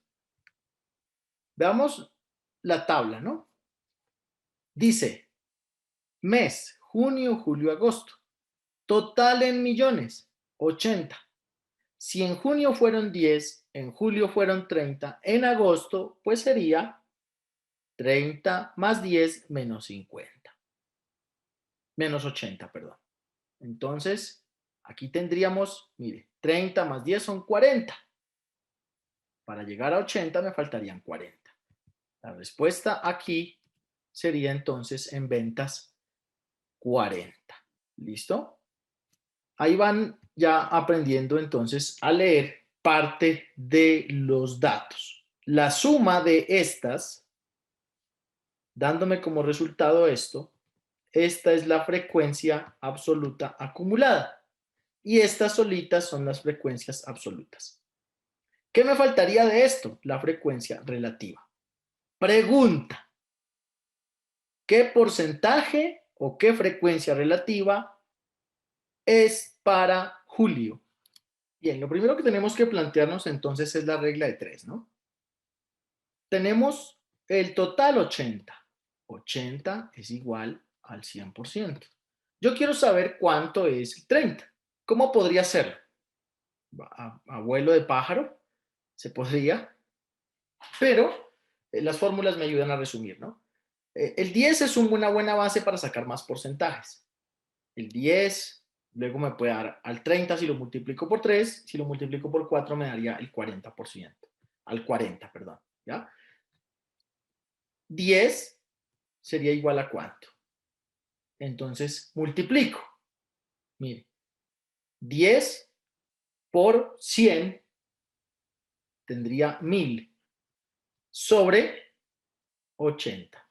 Veamos la tabla, ¿no? Dice, mes, junio, julio, agosto. Total en millones, 80. Si en junio fueron 10, en julio fueron 30, en agosto, pues sería 30 más 10 menos 50. Menos 80, perdón. Entonces, aquí tendríamos, mire, 30 más 10 son 40. Para llegar a 80 me faltarían 40. La respuesta aquí sería entonces en ventas 40. ¿Listo? Ahí van ya aprendiendo entonces a leer parte de los datos. La suma de estas, dándome como resultado esto, esta es la frecuencia absoluta acumulada y estas solitas son las frecuencias absolutas. ¿Qué me faltaría de esto? La frecuencia relativa. Pregunta. ¿Qué porcentaje o qué frecuencia relativa es para julio? Bien, lo primero que tenemos que plantearnos entonces es la regla de 3, ¿no? Tenemos el total 80. 80 es igual al 100%. Yo quiero saber cuánto es el 30. ¿Cómo podría hacerlo? Abuelo de pájaro, se podría, pero las fórmulas me ayudan a resumir, ¿no? El 10 es una buena base para sacar más porcentajes. El 10, luego me puede dar al 30 si lo multiplico por 3, si lo multiplico por 4 me daría el 40%, al 40, perdón, ¿ya? 10 sería igual a ¿cuánto? Entonces, multiplico. Mire, 10 por 100 tendría 1000 sobre 80.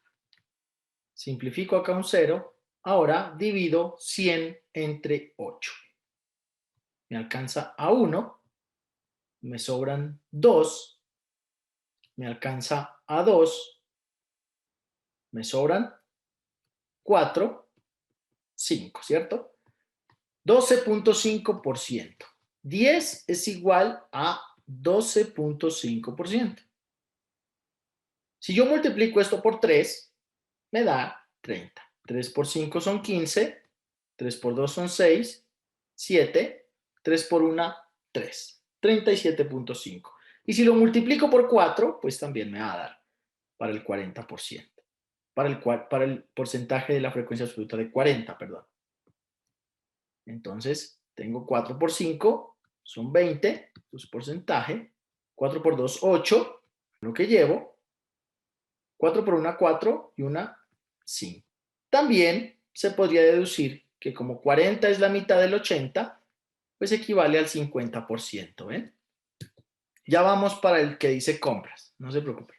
Simplifico acá un 0. Ahora divido 100 entre 8. Me alcanza a 1. Me sobran 2. Me alcanza a 2. Me sobran 4. 5, ¿cierto? 12.5%. 10 es igual a 12.5%. Si yo multiplico esto por 3, me da 30. 3 por 5 son 15, 3 por 2 son 6, 7, 3 por 1, 3. 37.5. Y si lo multiplico por 4, pues también me va a dar para el 40%. Para el porcentaje de la frecuencia absoluta de 40, perdón. Entonces, tengo 4 por 5, son 20, su porcentaje. 4 por 2, 8, lo que llevo. 4 por 1, 4 y 1, 5. También se podría deducir que como 40 es la mitad del 80, pues equivale al 50%, ¿ven? Ya vamos para el que dice compras, no se preocupen.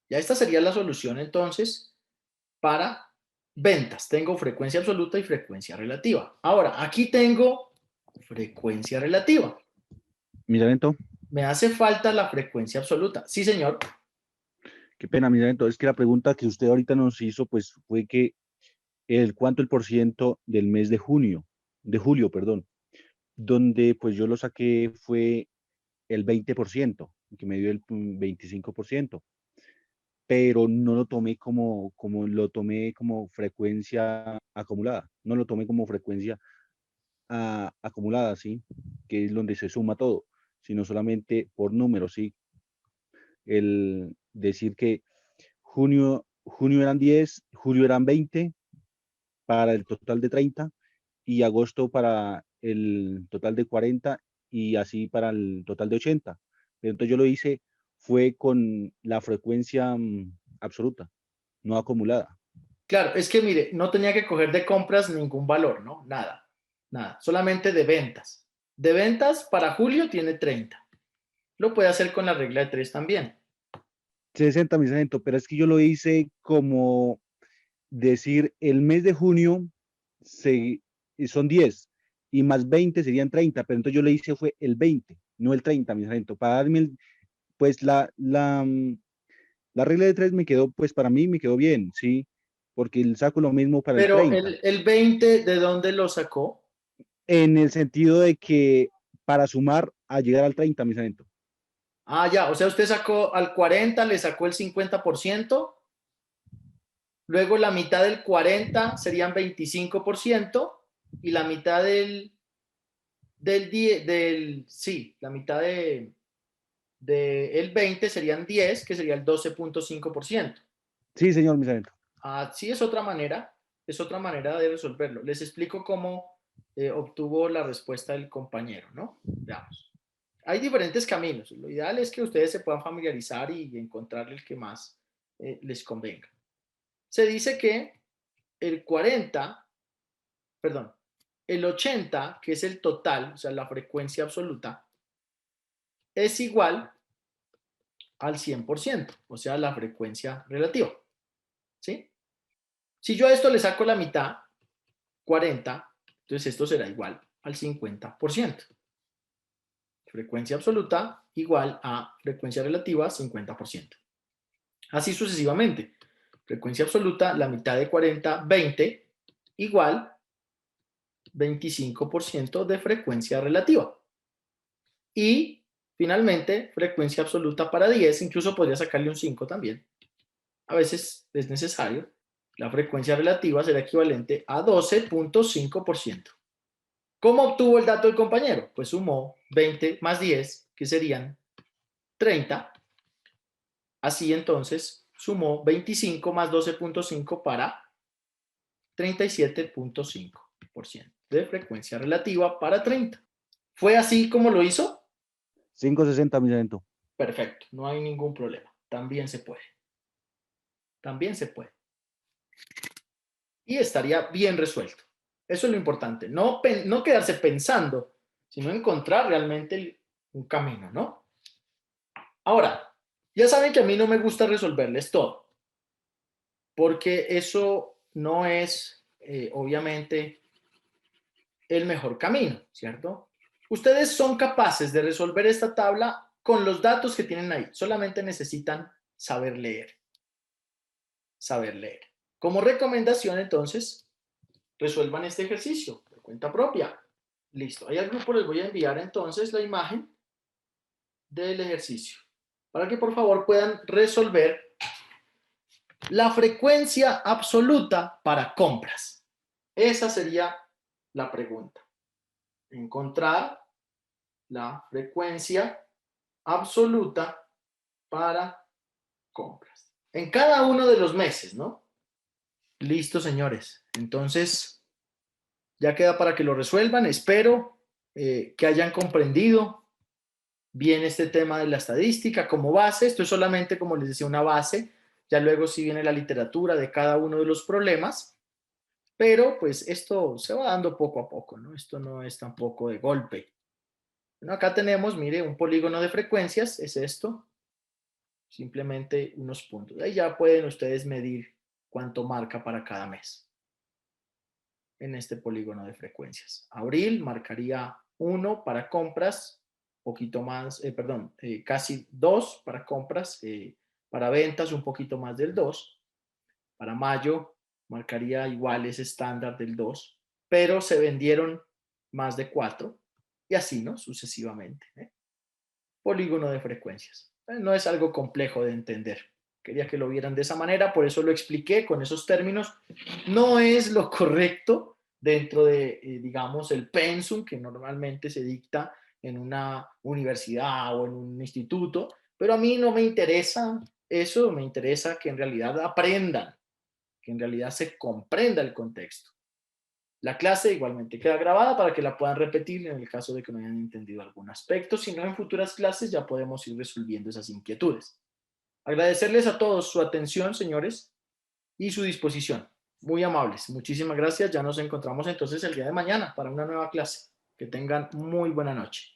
Ya esta sería la solución entonces para ventas. Tengo frecuencia absoluta y frecuencia relativa. Ahora, aquí tengo frecuencia relativa. Mi sargento, Me hace falta la frecuencia absoluta. Sí, señor. qué pena, mi sargento. Es que la pregunta que usted ahorita nos hizo, pues fue que cuánto el por ciento del mes de julio, perdón, donde pues yo lo saqué fue el 20%, que me dio el 25%, pero no lo tomé lo tomé como frecuencia acumulada, no lo tomé como frecuencia acumulada, ¿sí? Que es donde se suma todo, sino solamente por números, ¿sí? El decir que junio eran 10, julio eran 20 para el total de 30 y agosto para el total de 40 y así para el total de 80. Pero entonces yo lo hice fue con la frecuencia absoluta, no acumulada. Claro, es que mire, no tenía que coger de compras ningún valor, ¿no? Nada, nada, solamente de ventas. De ventas para julio tiene 30. Lo puede hacer con la regla de 3 también. 60, mi sargento, pero es que yo lo hice como decir el mes de junio son 10 y más 20 serían 30, pero entonces yo le hice fue el 20, no el 30, mi sargento, para darme pues la regla de 3 me quedó, pues para mí me quedó bien, ¿sí? Porque saco lo mismo para el Pero 30, el 20, ¿de dónde lo sacó? en el sentido de que para sumar a llegar al 30, mi sargento. Ah, ya, o sea, usted sacó al 40, le sacó el 50%, luego la mitad del 40 serían 25% y la mitad sí, la mitad el 20 serían 10, que sería el 12.5%. Sí, señor, mi sargento. Sí, es otra manera de resolverlo. Les explico cómo obtuvo la respuesta del compañero, ¿no? Veamos. Hay diferentes caminos. Lo ideal es que ustedes se puedan familiarizar y encontrar el que más les convenga. Se dice que el 40, perdón, el 80, que es el total, o sea, la frecuencia absoluta, es igual al 100%, o sea, la frecuencia relativa. ¿Sí? Si yo a esto le saco la mitad, 40, entonces esto será igual al 50%. frecuencia absoluta igual a frecuencia relativa 50%. Así sucesivamente. Frecuencia absoluta, la mitad de 40, 20, igual 25% de frecuencia relativa. Y finalmente, frecuencia absoluta para 10, incluso podría sacarle un 5 también. A veces es necesario. La frecuencia relativa será equivalente a 12.5%. ¿Cómo obtuvo el dato del compañero? Pues sumó 20 más 10, que serían 30. Así entonces, sumó 25 más 12.5 para 37.5% de frecuencia relativa para 30. ¿Fue así como lo hizo? 560, mi sargento. Perfecto, no hay ningún problema. También se puede. También se puede. Y estaría bien resuelto. Eso es lo importante. No quedarse pensando, sino encontrar realmente un camino, ¿no? Ahora, ya saben que a mí no me gusta resolverles todo, porque eso no es, obviamente, el mejor camino, ¿cierto? Ustedes son capaces de resolver esta tabla con los datos que tienen ahí. Solamente necesitan saber leer. Saber leer. Como recomendación, entonces, resuelvan este ejercicio por cuenta propia. Listo. Ahí al grupo les voy a enviar entonces la imagen del ejercicio para que por favor puedan resolver la frecuencia absoluta para compras. Esa sería la pregunta. Encontrar la frecuencia absoluta para compras. En cada uno de los meses, ¿no? Listo, señores. Entonces, ya queda para que lo resuelvan. Espero que hayan comprendido bien este tema de la estadística como base. Esto es solamente, como les decía, una base. Ya luego sí viene la literatura de cada uno de los problemas. Pero pues esto se va dando poco a poco, ¿no? Esto no es tampoco de golpe. Bueno, acá tenemos, mire, un polígono de frecuencias. Es esto. Simplemente unos puntos. Ahí ya pueden ustedes medir cuánto marca para cada mes en este polígono de frecuencias. Abril marcaría 1 para compras, poquito más, casi 2 para compras, para ventas un poquito más del 2. Para mayo marcaría igual ese estándar del 2, pero se vendieron más de 4 y así, ¿no? Sucesivamente. Polígono de frecuencias. No es algo complejo de entender. Quería que lo vieran de esa manera, por eso lo expliqué con esos términos. No es lo correcto dentro de, digamos, el pensum que normalmente se dicta en una universidad o en un instituto, pero a mí no me interesa eso, me interesa que en realidad aprendan, que en realidad se comprenda el contexto. La clase igualmente queda grabada para que la puedan repetir en el caso de que no hayan entendido algún aspecto, si no en futuras clases ya podemos ir resolviendo esas inquietudes. Agradecerles a todos su atención, señores, y su disposición. Muy amables. Muchísimas gracias. Ya nos encontramos entonces el día de mañana para una nueva clase. Que tengan muy buena noche.